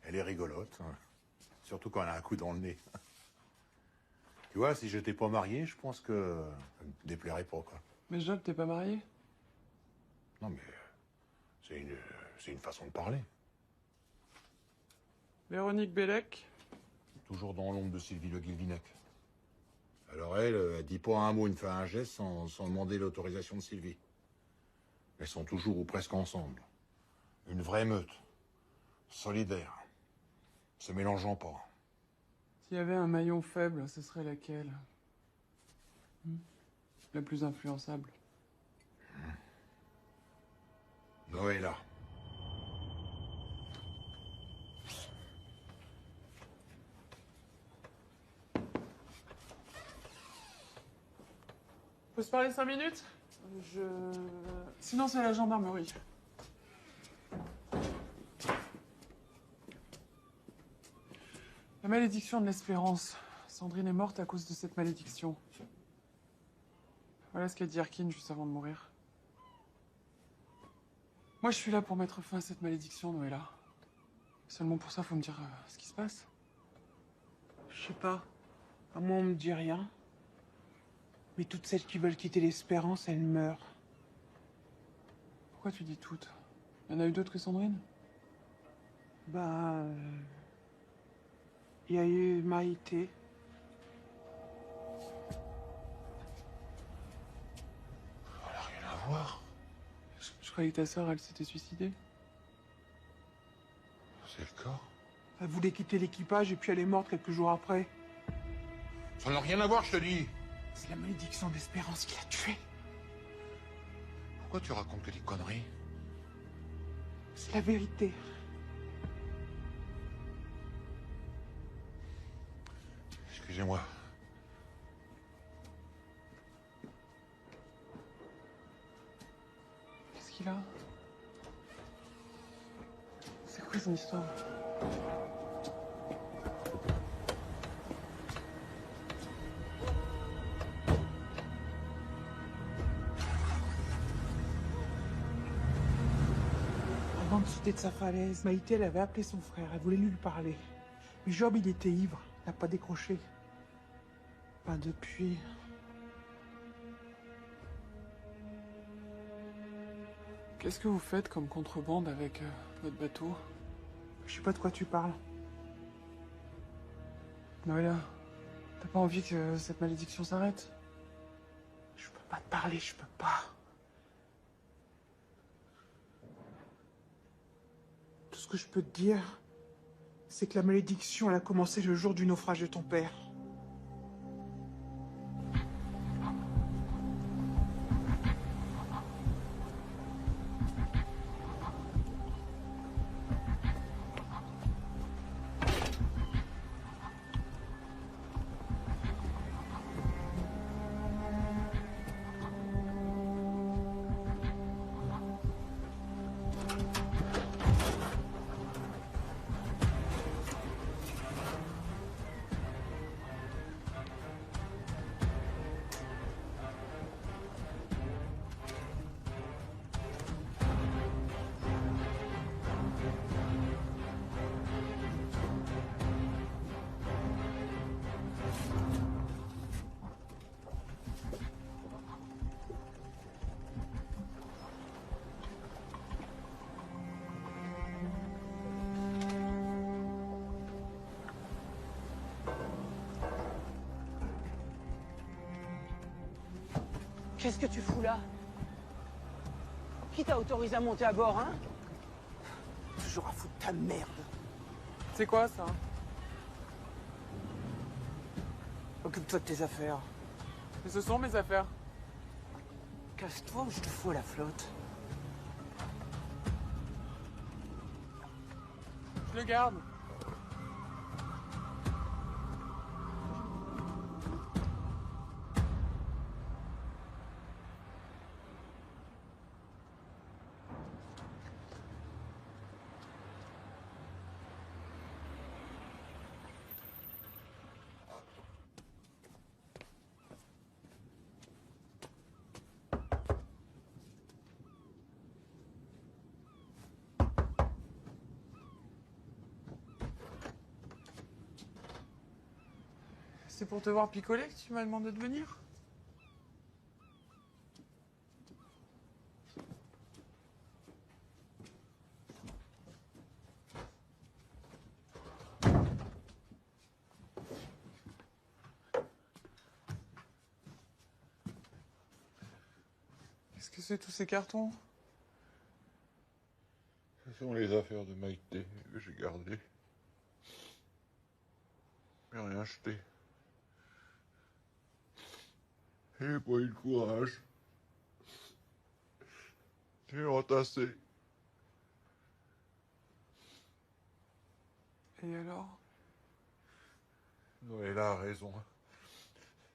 elle est rigolote. Surtout quand elle a un coup dans le nez. Tu vois, si j'étais pas marié, je pense que ça me déplairait pas, quoi. Mais Job, t'es pas marié? Non, mais c'est une façon de parler. Véronique Bellec. Toujours dans l'ombre de Sylvie Le Guilvinec. Alors elle dit pas un mot, ne fait un geste sans demander l'autorisation de Sylvie. Elles sont toujours ou presque ensemble. Une vraie meute. Solidaire. Se mélangeant pas. S'il y avait un maillon faible, ce serait laquelle? La plus influençable. Noëlla. On peut se parler 5 minutes? Sinon, c'est la gendarmerie. La malédiction de l'espérance. Sandrine est morte à cause de cette malédiction. Voilà ce qu'a dit Erkin juste avant de mourir. Moi, je suis là pour mettre fin à cette malédiction, Noëlla. Seulement pour ça, faut me dire ce qui se passe. Je sais pas. À moi, on me dit rien. Mais toutes celles qui veulent quitter l'espérance, elles meurent. Pourquoi tu dis toutes? Il y en a eu d'autres que Sandrine? Bah... Il y a eu Maïté. Elle a rien à voir. Je croyais que ta sœur, elle s'était suicidée. C'est le cas. Elle voulait quitter l'équipage et puis elle est morte quelques jours après. Ça n'a rien à voir, je te dis. C'est la malédiction d'espérance qui l'a tuée. Pourquoi tu racontes que des conneries? C'est la vérité. Excusez-moi. Qu'est-ce qu'il a? C'est quoi son histoire? train de sauter de sa falaise. Maïté, elle avait appelé son frère, elle voulait lui parler. Mais Job, il était ivre, il n'a pas décroché. Pas depuis. Qu'est-ce que vous faites comme contrebande avec votre bateau? Je sais pas de quoi tu parles. Noëlla, t'as pas envie que cette malédiction s'arrête? Je peux pas te parler, je peux pas. Tout ce que je peux te dire, c'est que la malédiction, elle a commencé le jour du naufrage de ton père. Qu'est-ce que tu fous là? Qui t'a autorisé à monter à bord, hein? Toujours à foutre ta merde. C'est quoi ça? Occupe-toi de tes affaires. Mais ce sont mes affaires. Casse-toi ou je te fous à la flotte. Je le garde. C'est pour te voir picoler que tu m'as demandé de venir? Qu'est-ce que c'est tous ces cartons? Ce sont les affaires de Maïté que j'ai gardées. Mais rien acheté. J'ai pas eu le courage. J'ai entassé. Et alors? Noëlla a raison.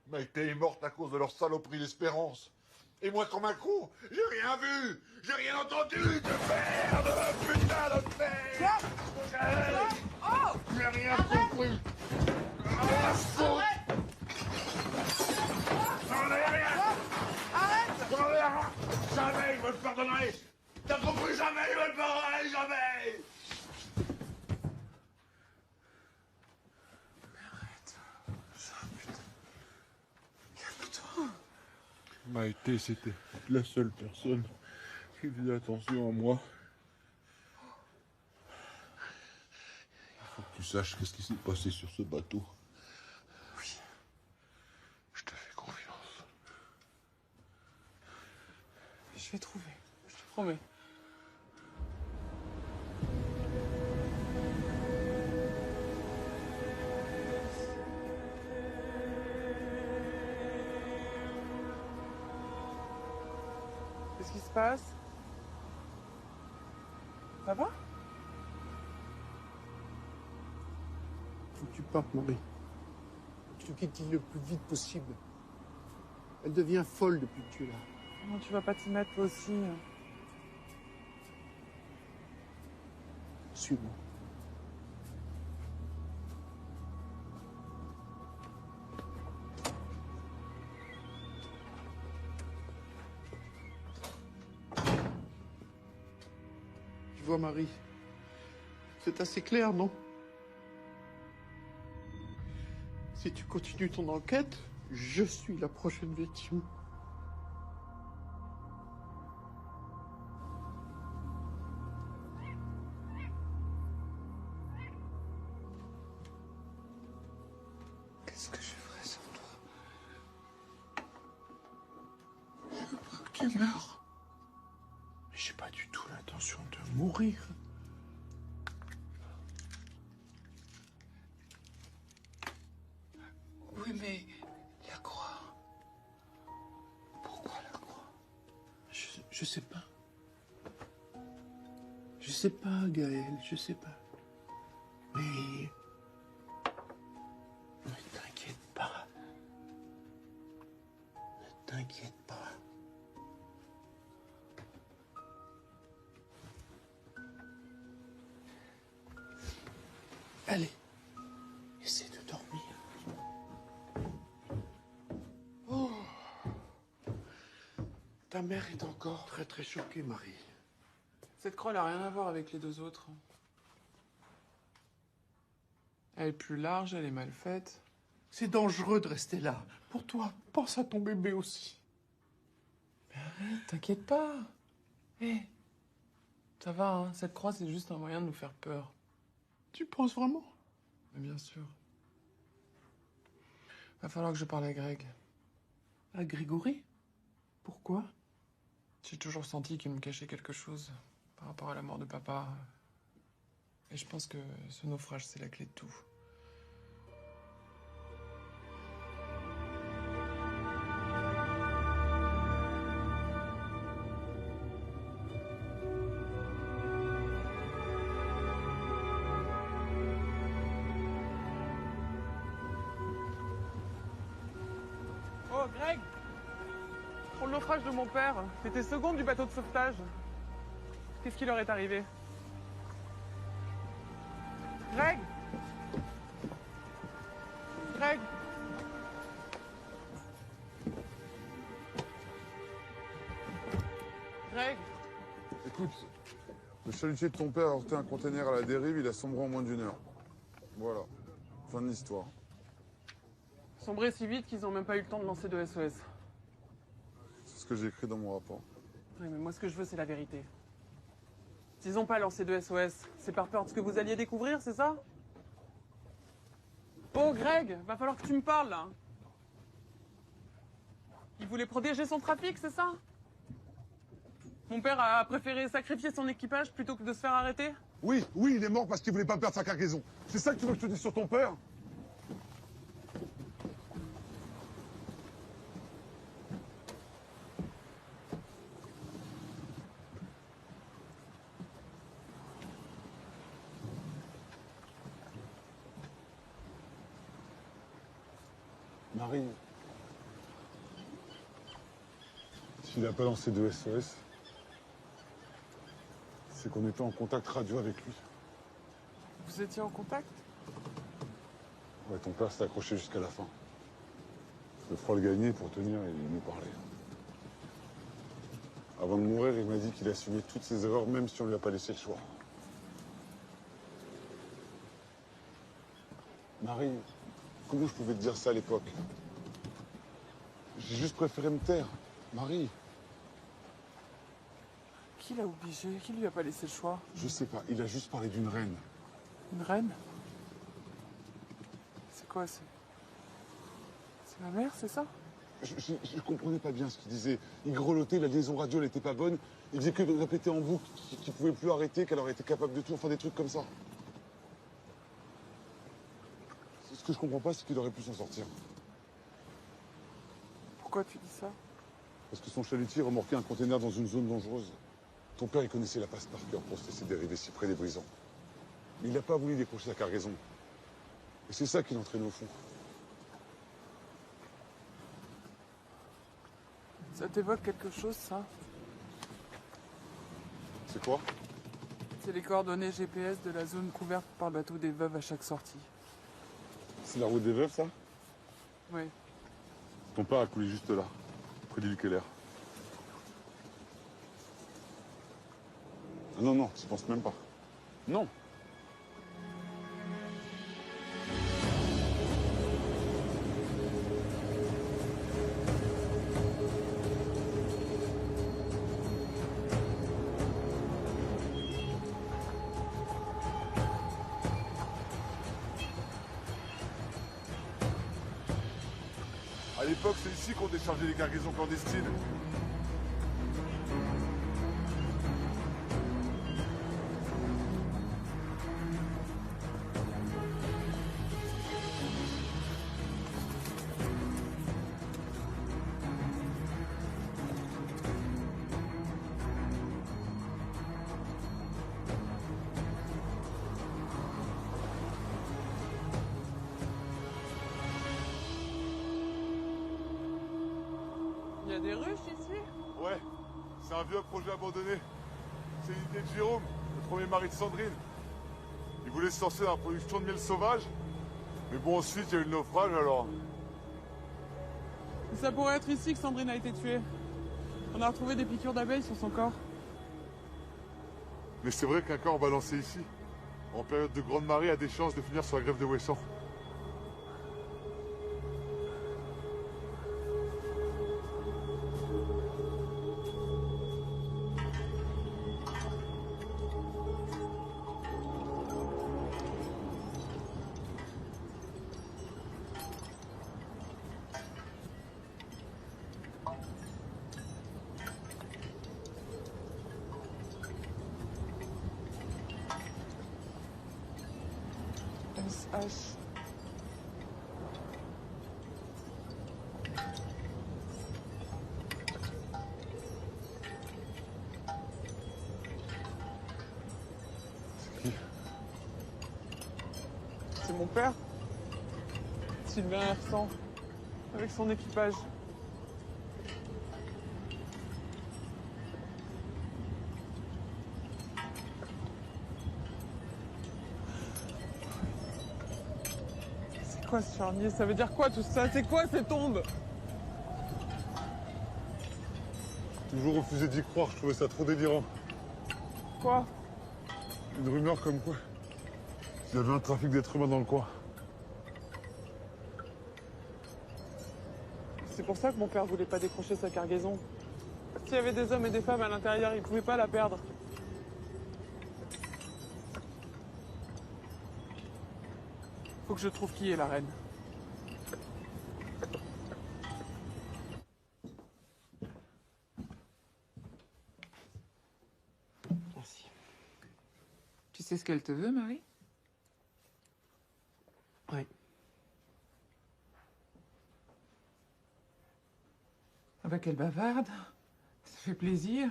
Maïté est morte à cause de leur saloperie d'espérance. Et moi, comme un con, j'ai rien vu, j'ai rien entendu de merde, putain de merde. Oh! J'ai rien compris. Arrête! J'en ai rien. Arrête! J'en ai rien. Jamais ils me le pardonneraient. T'as compris? Jamais ils me le pardonneraient, jamais. Maïté, c'était la seule personne qui faisait attention à moi. Il faut que tu saches qu'est-ce qui s'est passé sur ce bateau. Oui. Je te fais confiance. Je vais trouver, je te promets. Qu'est-ce qui se passe? Ça va? Faut que tu partes, Marie. Faut que tu quittes l'île le plus vite possible. Elle devient folle depuis que tu es là. Comment tu vas pas t'y mettre toi aussi? Suis-moi. vois, Marie, c'est assez clair, non? Si tu continues ton enquête, je suis la prochaine victime. Qu'est-ce que je ferais sans toi? Je veux pas que tu meurs. Mais j'ai pas du tout l'intention de mourir. Oui, mais la croix. Pourquoi la croix? Je sais pas. Je sais pas, Gaël, je sais pas. Mais... ne t'inquiète pas. Ne t'inquiète pas. Allez, essaie de dormir. Oh. Ta mère est encore très très choquée, Marie. Cette croix n'a rien à voir avec les deux autres. Elle est plus large, elle est mal faite. C'est dangereux de rester là. Pour toi, pense à ton bébé aussi. Mais arrête, t'inquiète pas. Hé, ça va, hein, cette croix, c'est juste un moyen de nous faire peur. Tu penses vraiment? Mais bien sûr. Va falloir que je parle à Greg. À Grégory? Pourquoi? J'ai toujours senti qu'il me cachait quelque chose par rapport à la mort de papa. Et je pense que ce naufrage, c'est la clé de tout. Oh, Greg! Pour le naufrage de mon père, t'étais seconde du bateau de sauvetage. Qu'est-ce qui leur est arrivé? Greg! Greg! Greg! Écoute, le chalutier de ton père a heurté un conteneur à la dérive, il a sombré en moins d'1 heure. Voilà. Fin de l'histoire. Sombré si vite qu'ils n'ont même pas eu le temps de lancer de SOS. C'est ce que j'ai écrit dans mon rapport. Oui, mais moi, ce que je veux, c'est la vérité. S'ils n'ont pas lancé de SOS, c'est par peur de ce que vous alliez découvrir, c'est ça? Oh, Greg, va falloir que tu me parles, là. Il voulait protéger son trafic, c'est ça? Mon père a préféré sacrifier son équipage plutôt que de se faire arrêter? Oui, il est mort parce qu'il voulait pas perdre sa cargaison. C'est ça que tu veux que je te dise sur ton père? Marie, s'il n'a pas lancé de SOS, c'est qu'on était en contact radio avec lui. Vous étiez en contact? Ouais, ton père s'est accroché jusqu'à la fin. Le fera le gagner pour tenir et nous parler. Avant de mourir, il m'a dit qu'il assumait toutes ses erreurs, même si on lui a pas laissé le choix. Marie, comment je pouvais te dire ça à l'époque? J'ai juste préféré me taire. Marie. Qui l'a obligé? Qui lui a pas laissé le choix? Je sais pas, il a juste parlé d'une reine. Une reine? C'est quoi, c'est ma mère, c'est ça? Je comprenais pas bien ce qu'il disait. Il grelottait, la liaison radio, elle était pas bonne. Il faisait que de répéter en boucle qu'il pouvait plus arrêter, qu'elle aurait été capable de tout, enfin des trucs comme ça. Ce que je comprends pas, c'est qu'il aurait pu s'en sortir. Pourquoi tu dis ça? Parce que son chalutier remorquait un conteneur dans une zone dangereuse. Ton père, il connaissait la passe par cœur pour se laisser dériver si près des brisants. Mais il n'a pas voulu décrocher sa cargaison. Et c'est ça qui l'entraînait au fond. Ça t'évoque quelque chose, ça? C'est quoi? C'est les coordonnées GPS de la zone couverte par le bateau des veuves à chaque sortie. C'est la route des veuves, ça? Oui. Ton père a coulé juste là, près du Keller. Non, non, j'y pense même pas. Non. À l'époque, c'est ici qu'on déchargeait les cargaisons clandestines. Il y a des ruches ici? Ouais, c'est un vieux projet abandonné. C'est l'idée de Jérôme, le premier mari de Sandrine. Il voulait se lancer dans la production de miel sauvage. Mais bon, ensuite, il y a eu le naufrage, alors... Ça pourrait être ici que Sandrine a été tuée. On a retrouvé des piqûres d'abeilles sur son corps. Mais c'est vrai qu'un corps balancé ici, en période de grande marée, a des chances de finir sur la grève de Ouessant. SH. C'est mon père, Sylvain Hersan, avec son équipage. C'est quoi ce charnier? Ça veut dire quoi tout ça? C'est quoi ces tombes? Toujours refusé d'y croire, je trouvais ça trop délirant. Quoi? Une rumeur comme quoi il y avait un trafic d'êtres humains dans le coin. C'est pour ça que mon père voulait pas décrocher sa cargaison. S'il y avait des hommes et des femmes à l'intérieur, il pouvait pas la perdre. Faut que je trouve qui est la reine. Merci. Tu sais ce qu'elle te veut, Marie? Oui. Ah bah quelle bavarde. Ça fait plaisir.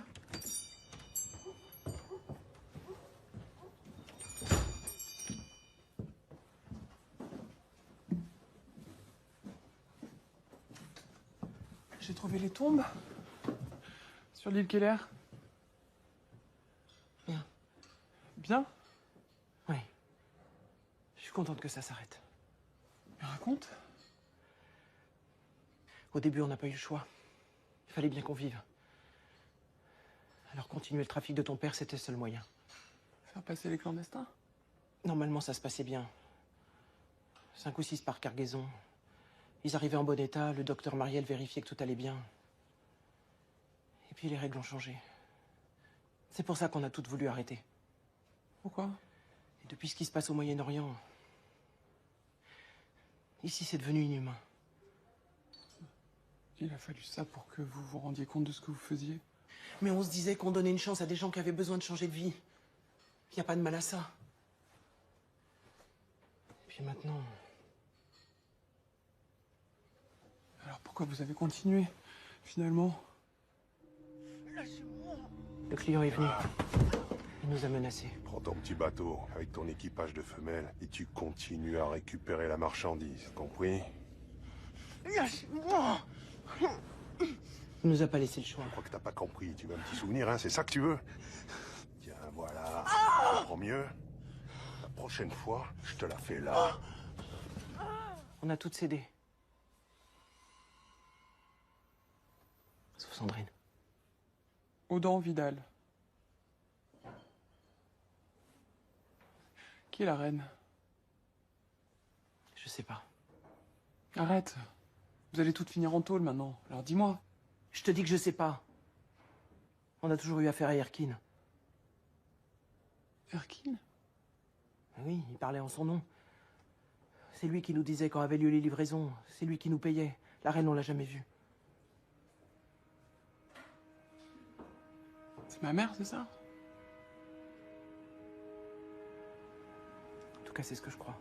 J'ai trouvé les tombes. Sur l'île Keller. Bien. Bien? Oui. Je suis contente que ça s'arrête. Mais raconte. Au début, on n'a pas eu le choix. Il fallait bien qu'on vive. Alors continuer le trafic de ton père, c'était le seul moyen. Faire passer les clandestins? Normalement, ça se passait bien. 5 ou 6 par cargaison. Ils arrivaient en bon état, le docteur Mariel vérifiait que tout allait bien. Et puis les règles ont changé. C'est pour ça qu'on a toutes voulu arrêter. Pourquoi? Et depuis ce qui se passe au Moyen-Orient, ici c'est devenu inhumain. Il a fallu ça pour que vous vous rendiez compte de ce que vous faisiez. Mais on se disait qu'on donnait une chance à des gens qui avaient besoin de changer de vie. Il n'y a pas de mal à ça. Et puis maintenant... Alors pourquoi vous avez continué, finalement? Le client est venu. Il nous a menacés. Prends ton petit bateau avec ton équipage de femelles et tu continues à récupérer la marchandise, compris? Il nous a pas laissé le choix. Je crois que t'as pas compris. Tu veux un petit souvenir, hein? C'est ça que tu veux? Tiens, voilà. Tu comprends mieux? La prochaine fois, je te la fais là. On a toutes cédé. Sauf Sandrine. Audan Vidal. Qui est la reine? Je sais pas. Arrête. Vous allez toutes finir en tôle maintenant. Alors dis-moi. Je te dis que je sais pas. On a toujours eu affaire à Erkin. Erkin? Oui, il parlait en son nom. C'est lui qui nous disait quand avaient lieu les livraisons. C'est lui qui nous payait. La reine, on l'a jamais vue. C'est ma mère, c'est ça? En tout cas, c'est ce que je crois.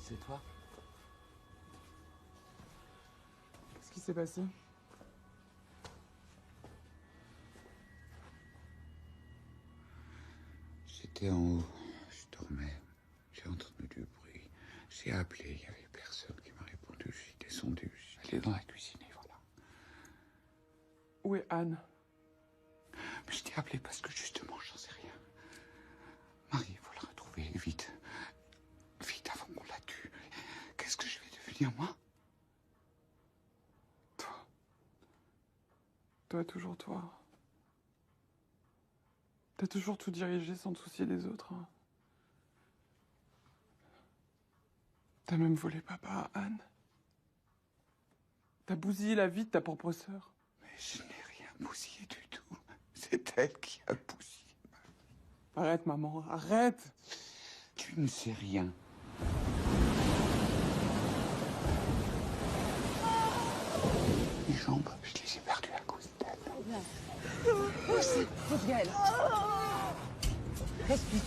C'est toi? Qu'est-ce qui s'est passé? J'étais en haut, je dormais. J'ai entendu du bruit. J'ai appelé, il n'y avait personne qui m'a répondu. Je suis descendu, je suis allé dans la cuisine et voilà. Où est Anne? Mais je t'ai appelé parce que justement, j'en sais rien. Marie, il faut la retrouver, vite. Vite, avant qu'on la tue. Qu'est-ce que je vais devenir, moi? Toi, toujours toi. T'as toujours tout dirigé sans te soucier des autres. Hein. T'as même volé papa à Anne. T'as bousillé la vie de ta propre sœur. Mais je n'ai rien bousillé du tout. C'est elle qui a bousillé. Arrête, maman, arrête! Tu ne sais rien. Mes jambes, je les ai perdues à cause d'elle. Pousse, Gaël. Respire.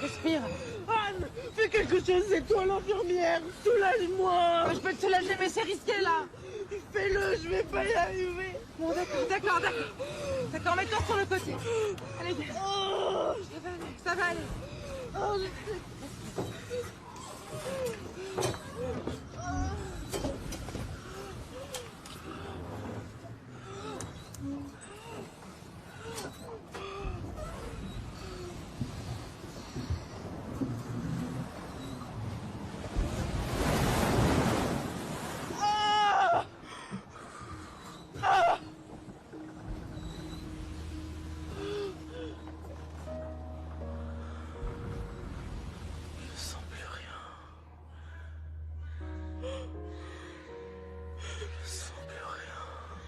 Respire. Anne, fais quelque chose, c'est toi l'infirmière. Soulage-moi. Je peux te soulager, mais c'est risqué là. Fais-le, je vais pas y arriver. Bon, d'accord. D'accord, mets-toi sur le côté. Allez, viens. Oh, Ça va aller. oh, je sais.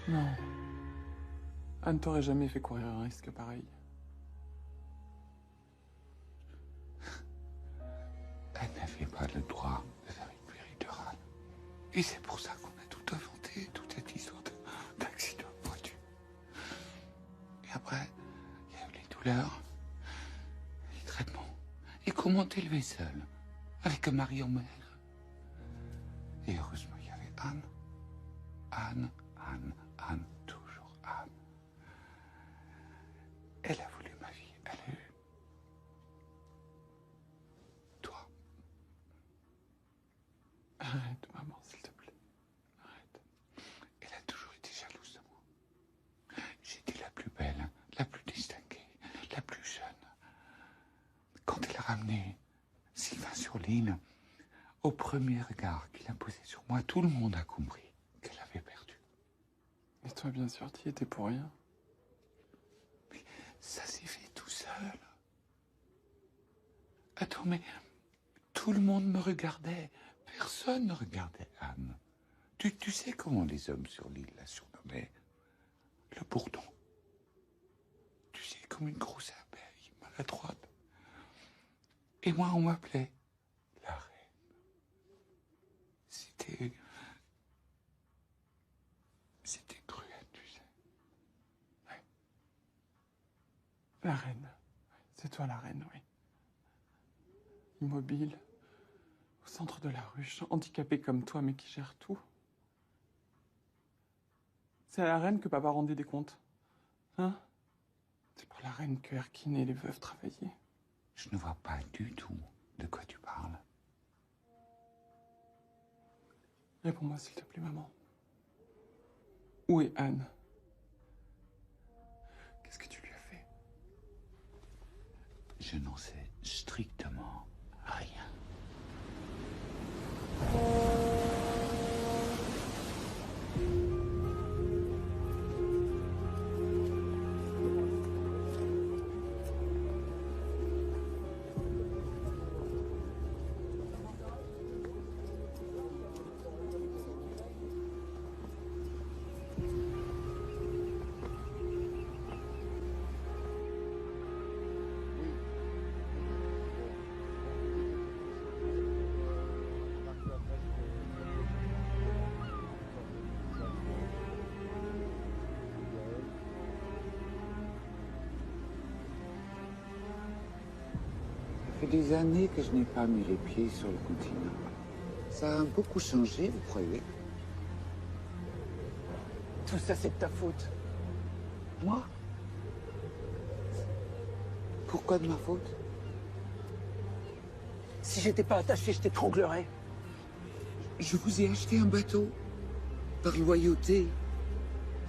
Non. Anne t'aurait jamais fait courir un risque pareil. Elle n'avait pas le droit de faire une péridurale. Et c'est pour ça qu'on a tout inventé, toute cette histoire d'accident de voiture. Et après, il y a eu les douleurs, les traitements. Et comment t'élever seule, avec un mari en maigre. Et heureusement, il y avait Anne. Anne, toujours Anne. Elle a voulu ma vie, elle a eu toi. Arrête, maman, s'il te plaît. Arrête. Elle a toujours été jalouse de moi. J'étais la plus belle, la plus distinguée, la plus jeune. Quand elle a ramené Sylvain sur l'île, au premier regard qu'il a posé sur moi, tout le monde a compris qu'elle avait perdu. Et toi, bien sûr, t'y étais pour rien. Mais ça s'est fait tout seul. Attends, mais tout le monde me regardait. Personne ne regardait Anne. Tu sais comment les hommes sur l'île la surnommaient? Le bourdon. Tu sais, comme une grosse abeille, mal à droite. Et moi, on m'appelait la reine. C'était cruel, tu sais. Ouais. La reine. C'est toi la reine, oui. Immobile, au centre de la ruche, handicapée comme toi, mais qui gère tout. C'est à la reine que papa rendait des comptes. Hein? C'est pour la reine que Erkin et les veuves travaillaient. Je ne vois pas du tout de quoi tu parles. Réponds-moi s'il te plaît, maman. Où est Anne? Qu'est-ce que tu lui as fait? Je n'en sais strictement rien. Ça fait des années que je n'ai pas mis les pieds sur le continent. Ça a beaucoup changé, vous croyez? Tout ça, c'est de ta faute. Moi? Pourquoi de ma faute? Si j'étais pas attaché, je t'étranglerais. Je vous ai acheté un bateau. Par loyauté.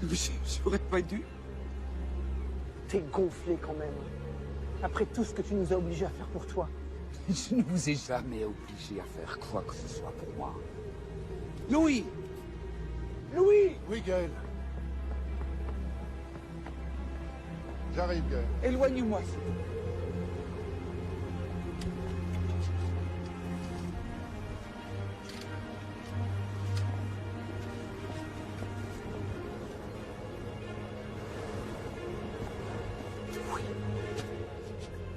Mais j'aurais pas dû. T'es gonflé quand même. Après tout ce que tu nous as obligés à faire pour toi. Je ne vous ai jamais obligé à faire quoi que ce soit pour moi. Louis! Louis! Oui, Gaël. J'arrive, Gaël. Éloigne-moi.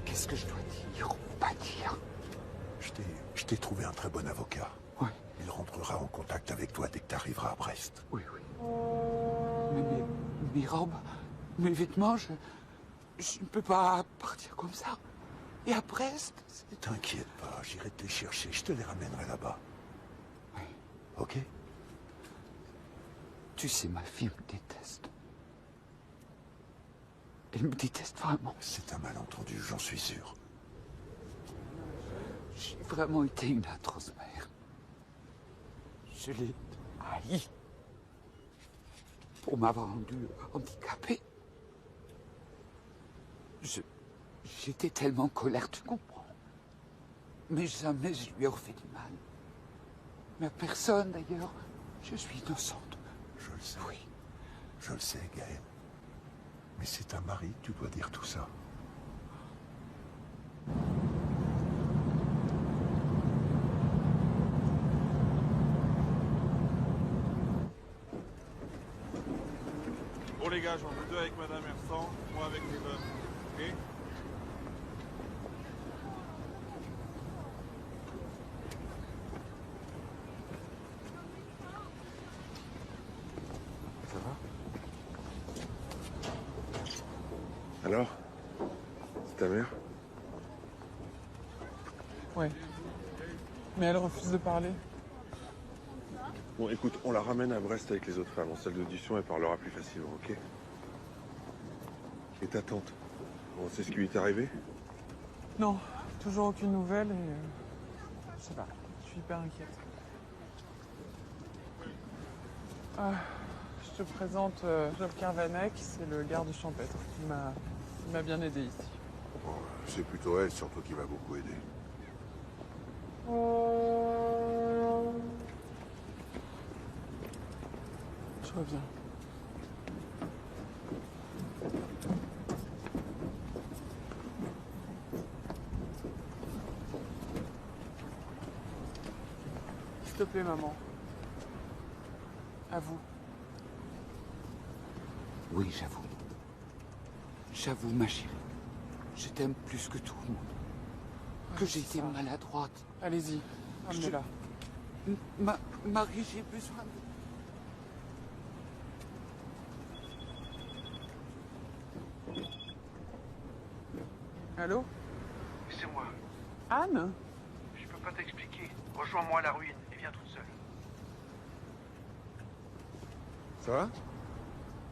Qu'est-ce que je dois dire ou pas dire? Je t'ai trouvé un très bon avocat. Ouais. Il rentrera en contact avec toi dès que tu arriveras à Brest. Oui, oui. Mais mes robes, mes vêtements, je ne peux pas partir comme ça. Et à Brest? T'inquiète pas, j'irai te les chercher. Je te les ramènerai là-bas. Oui. Ok? Tu sais, ma fille me déteste. Elle me déteste vraiment. C'est un malentendu, j'en suis sûr. J'ai vraiment été une atroce mère. Je l'ai haï pour m'avoir rendu handicapé. J'étais tellement en colère, tu comprends. Mais jamais je lui ai refait du mal. Mais à personne d'ailleurs. Je suis innocente. Je le sais. Oui. Je le sais, Gaël. Mais c'est à Marie que tu dois dire tout ça. Bon les gars, j'en veux deux avec Madame Ersan, moi avec les veuves. Ok? Ça va? Alors? C'est ta mère? Ouais. Mais elle refuse de parler. Bon, écoute, on la ramène à Brest avec les autres femmes. En salle d'audition, elle parlera plus facilement, ok? Et ta tante? On sait ce qui lui est arrivé? Non, toujours aucune nouvelle et... je sais pas, je suis hyper inquiète. Ah, je te présente Job Kervanek, c'est le garde champêtre qui m'a bien aidé ici. Bon, c'est plutôt elle, surtout, qui va beaucoup aider. Je reviens. S'il te plaît, maman. À vous. Oui, j'avoue. J'avoue, ma chérie. Je t'aime plus que tout le monde. Que j'ai été maladroite. Allez-y, amenez-la. Marie, j'ai besoin de... Allô? C'est moi. Anne? Je peux pas t'expliquer. Rejoins-moi à la ruine et viens toute seule. Ça va?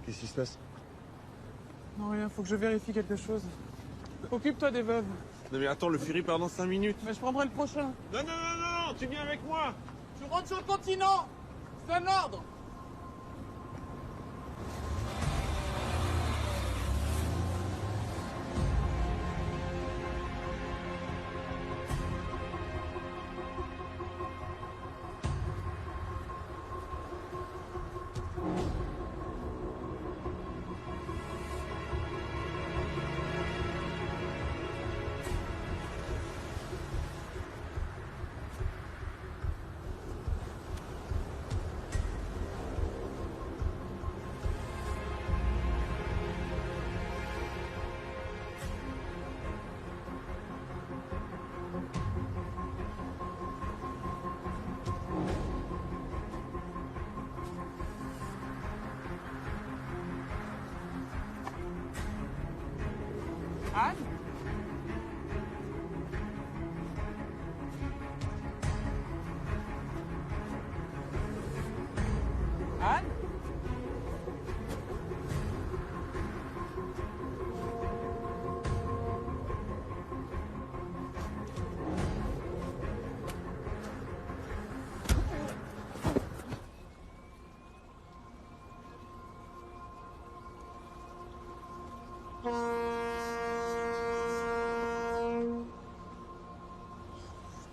Qu'est-ce qui se passe? Non, rien, faut que je vérifie quelque chose. Occupe-toi des veuves. Non mais attends, le ferry part dans 5 minutes. Mais je prendrai le prochain. Non, non, non, non, non, tu viens avec moi. Tu rentres sur le continent. C'est un ordre. Anne? Anne?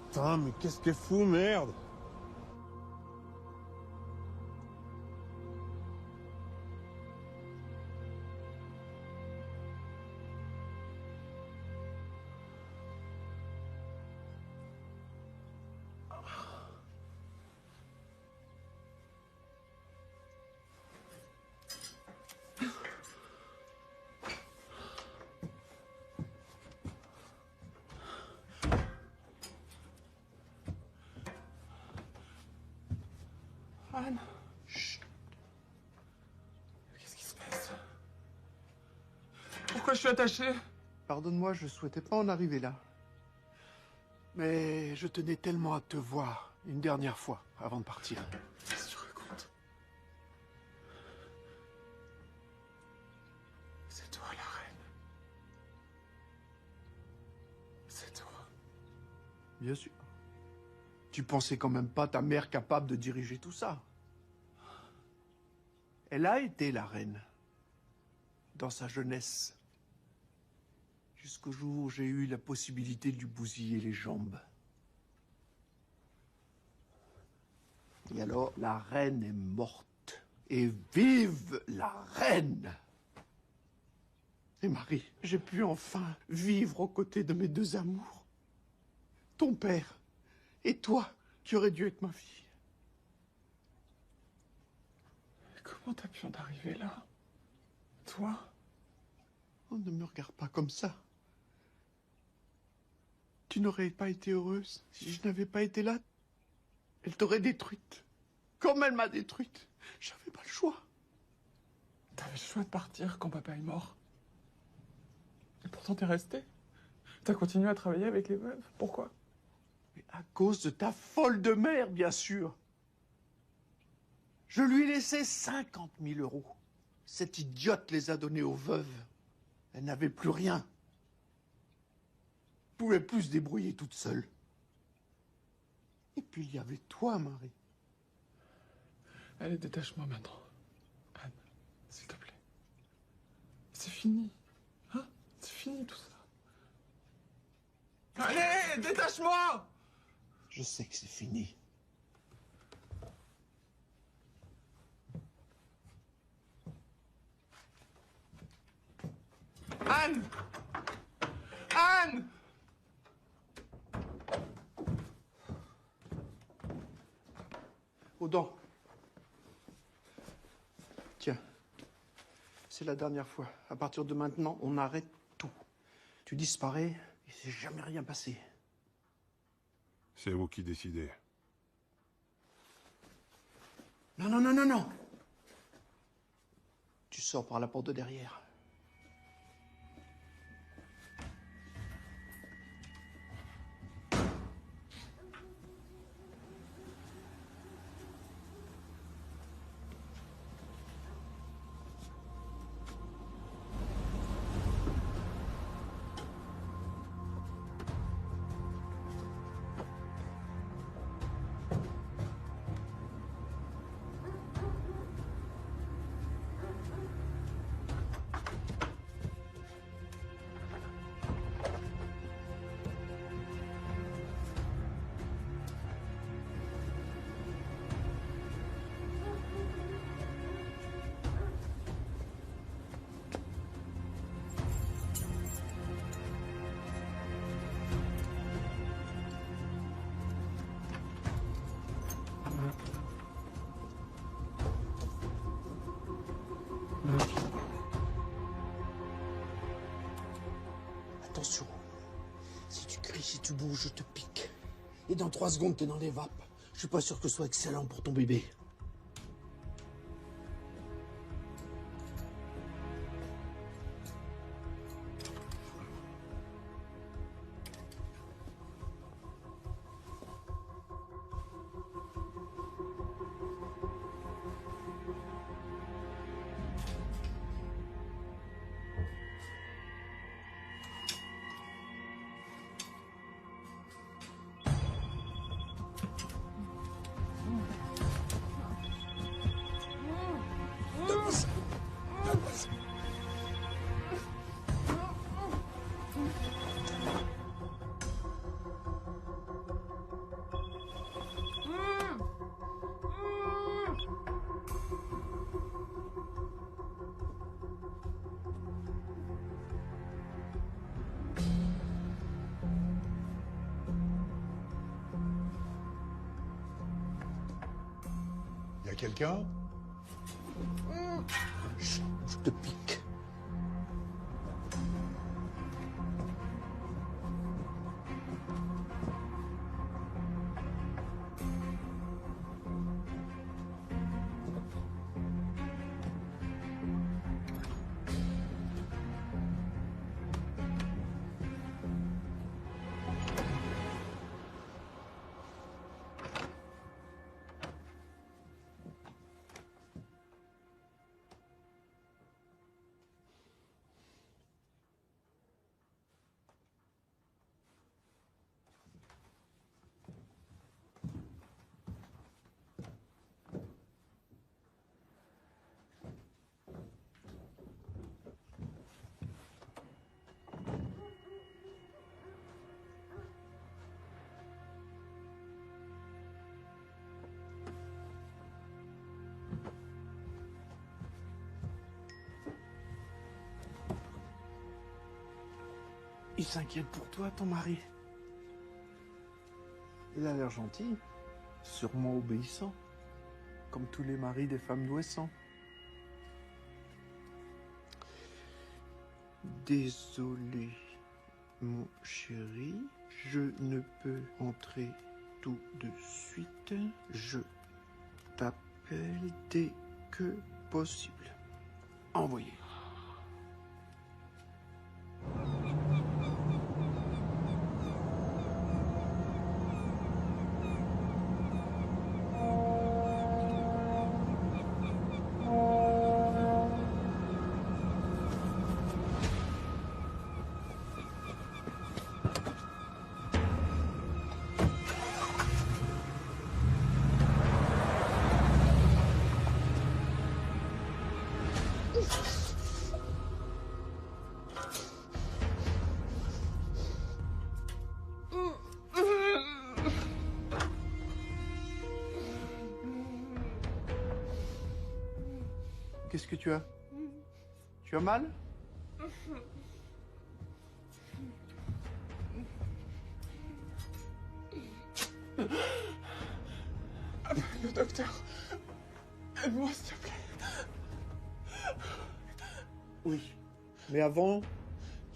Putain, mais qu'est-ce qu'elle fout, merde! Anne. Chut. Qu'est-ce qui se passe? Pourquoi je suis attaché? Pardonne-moi, je souhaitais pas en arriver là. Mais je tenais tellement à te voir une dernière fois avant de partir. Qu'est-ce que tu racontes? C'est toi la reine. C'est toi. Bien sûr. Tu pensais quand même pas ta mère capable de diriger tout ça. Elle a été la reine. Dans sa jeunesse. Jusqu'au jour où j'ai eu la possibilité de lui bousiller les jambes. Et alors, la reine est morte. Et vive la reine! Et Marie, j'ai pu enfin vivre aux côtés de mes deux amours. Ton père et toi, qui aurais dû être ma fille. Comment t'as pu en arriver là? Toi? Oh, ne me regarde pas comme ça. Tu n'aurais pas été heureuse si je n'avais pas été là. Elle t'aurait détruite. Comme elle m'a détruite. J'avais pas le choix. T'avais le choix de partir quand papa est mort. Et pourtant t'es resté. T'as continué à travailler avec les veuves. Pourquoi? Mais à cause de ta folle de mère, bien sûr. Je lui ai laissé 50 000 euros. Cette idiote les a donnés aux veuves. Elle n'avait plus rien. Elle pouvait plus se débrouiller toute seule. Et puis il y avait toi, Marie. Allez, détache-moi maintenant. Anne, s'il te plaît. C'est fini. Hein? C'est fini tout ça. Allez, détache-moi! Je sais que c'est fini. Anne! Anne! Audon. Tiens. C'est la dernière fois. À partir de maintenant, on arrête tout. Tu disparais et c'est jamais rien passé. C'est vous qui décidez. Non, non, non, non, non. Tu sors par la porte de derrière. Attention, si tu cries, si tu bouges, je te pique. Et dans 3 secondes, t'es dans les vapes. Je suis pas sûr que ce soit excellent pour ton bébé. Y a quelqu'un? Je te pique. Il s'inquiète pour toi, ton mari. Il a l'air gentil, sûrement obéissant, comme tous les maris des femmes douessants. Désolé, mon chéri, je ne peux entrer tout de suite. Je t'appelle dès que possible. Envoyé. Qu'est-ce que tu as? Tu as mal? Le docteur. Aide-moi, s'il te plaît. Oui. Mais avant,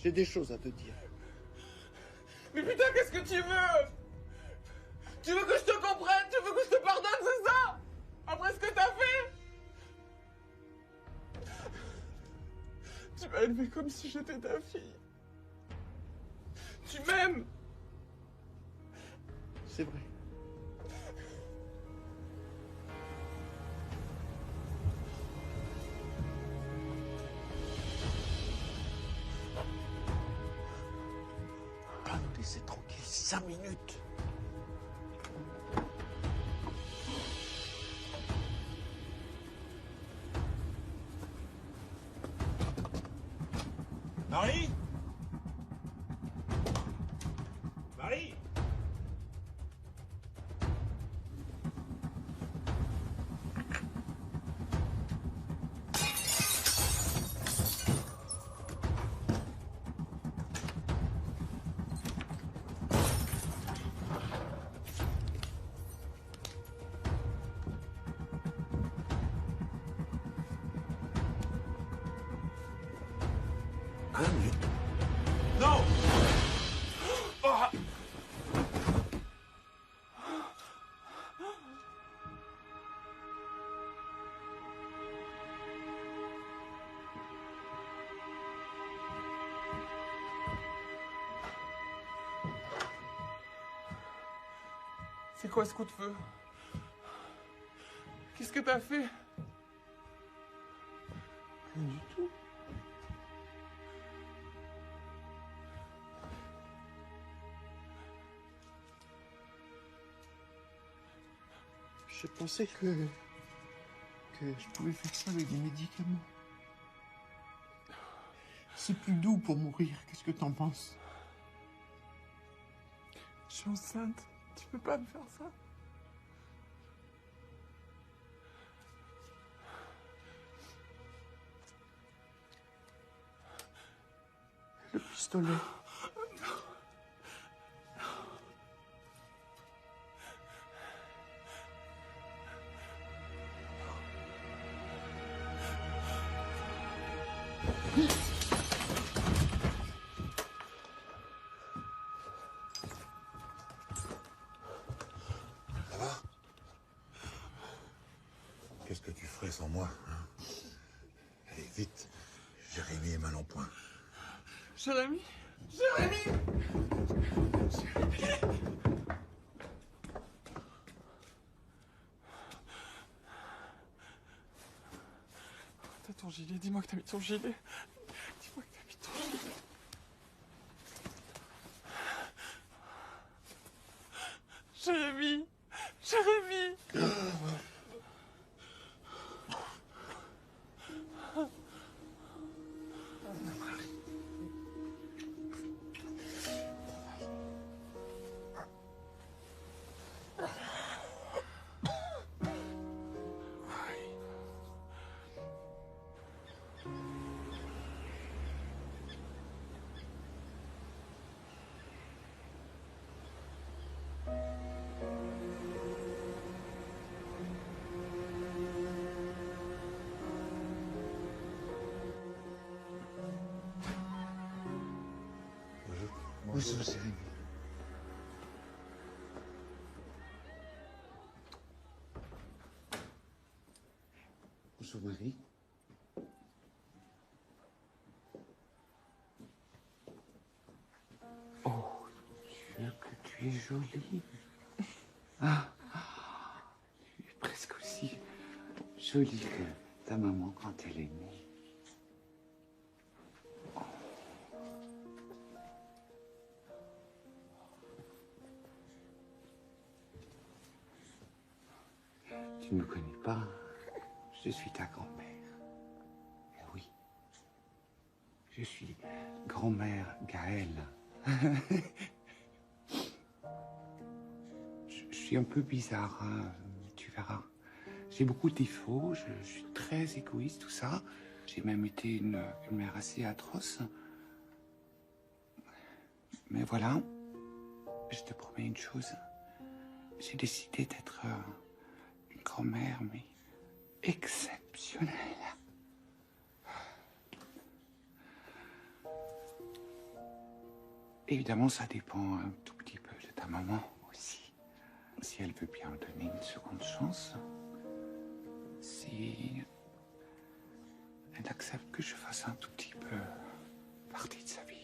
J'ai des choses à te dire. Mais putain, qu'est-ce que tu veux? Tu veux que je te comprenne? Tu veux que je te pardonne, c'est ça? Après ce que t'as fait? Tu m'as élevé comme si j'étais ta fille. Tu m'aimes. C'est vrai. Ah, nous laisser tranquille 5 minutes. Marie? Marie? Non! Ah! C'est quoi ce coup de feu? Qu'est-ce que t'as fait? Rien du tout. Je pensais que je pouvais faire ça avec des médicaments. C'est plus doux pour mourir. Qu'est-ce que t'en penses? Je suis enceinte. Tu peux pas me faire ça? Le pistolet. Ça va? Qu'est-ce que tu ferais sans moi, hein? Allez, vite. Jérémy est mal en point. Jérémy? Jérémy! T'as ton gilet, dis-moi que t'as mis ton gilet. Dis-moi que t'as mis ton gilet. Jérémy! Jérémy! Bonjour, Jérémy. Bonjour, Marie. Oh, Dieu, que tu es jolie. Ah, tu es presque aussi jolie que ta maman quand elle est née. Tu ne me connais pas, je suis ta grand-mère. Eh oui, je suis grand-mère Gaëlle. Je suis un peu bizarre, hein, tu verras. J'ai beaucoup de défauts, je suis très égoïste, tout ça. J'ai même été une mère assez atroce. Mais voilà, je te promets une chose. J'ai décidé d'être une grand-mère, mais exceptionnelle. évidemment, ça dépend un tout petit peu de ta maman aussi. Si elle veut bien me donner une seconde chance, si elle accepte que je fasse un tout petit peu partie de sa vie.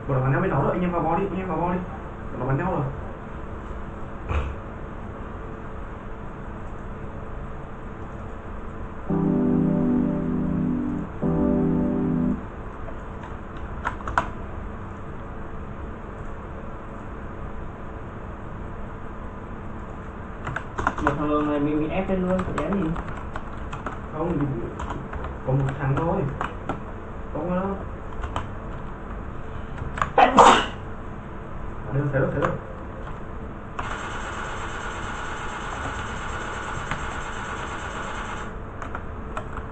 Bộ đồ bánh nấu mới nấu rồi, anh em vào bo đi, anh em vào bo đi. Bộ đồ bánh nấu rồi. Một thằng lường này mình ép lên luôn, phải dám gì? Không, còn một thằng thôi. Không có đâu. Được, thấy được.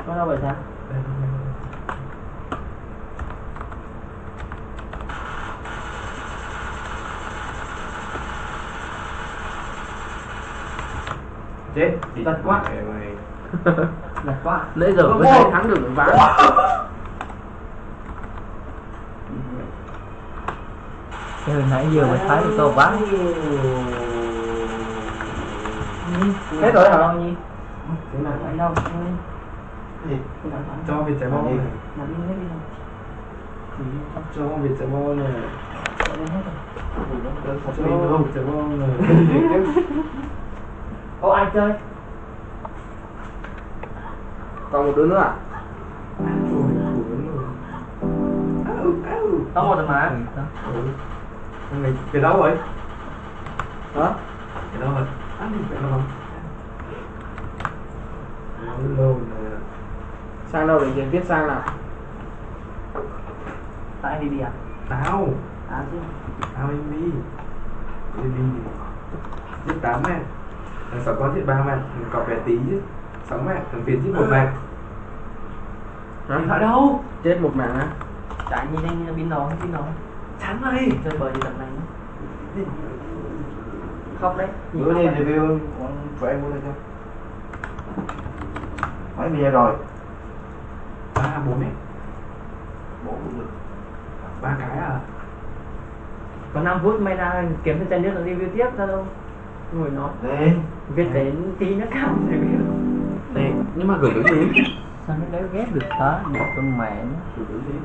Có đâu vậy sao? Chết, giật quá. Mày. Giật quá. Nãy giờ mới thấy thắng được ván. Từ nãy giờ mới thấy được tô ván. Hết rồi hả Nhi? Thế nào anh đâu? Gì? Cho vịt trái bò này. Nằm đi hết đi nào. Cho vịt trái bò này. Cho đến hết rồi. Cho vịt trái bò này. Ô ai chơi? Còn một đứa nữa à? Có một rồi mà. Cái đâu rồi? Hả? Cái đâu rồi? Ăn đi, cái đâu rồi? Sang đâu để viết sang nào? Tại anh đi à? Tao. À chứ. Tao anh đi. Đi. Giết 8 mẹ. Thằng 6 con giết 3 mẹ. Thằng cọp bé tí giết 6 mẹ. Thằng Phiến giết 1 mẹ. Điện thoại đâu? Chết 1 mạng á. Chạy nhìn anh pin nó. Chán mày. Chơi bời như tập này nữa. Khóc đấy. Bữa đi review của em mua lên cho. Mấy video rồi? 3, 4 ấy. 4 cũng được. 3 cái à? Có 5 phút may ra kiếm thêm chân nước là review tiếp sao đâu. Ngồi nói. Đi. Viết đến tí nó cảm review. Nè, nhưng mà gửi cái gì? Sao nó đéo ghép được hả? Một con mẹ nó. Gửi cái gì?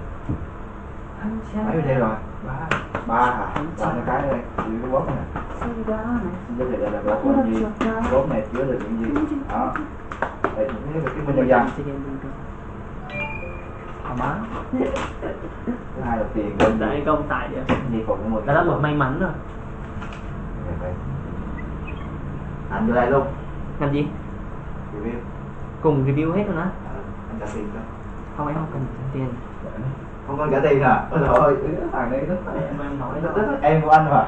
Mấy video rồi? 3 hả? 3 cái đây. Gửi cái bóp này. Đây là bóp là gì? Bóp này chứa được những gì? Đó. Đây, cái minh nhân dân. thoải mái. Thứ hai là tiền tại công tại gì cũng một đó là một may mắn rồi. Anh vô đây luôn. Làm gì? Review. Cùng review hết rồi đó. Anh trả tiền cho. Không, em không cần trả tiền. Không cần trả tiền à? Ôi trời ơi, thằng này nó em nói em của anh mà.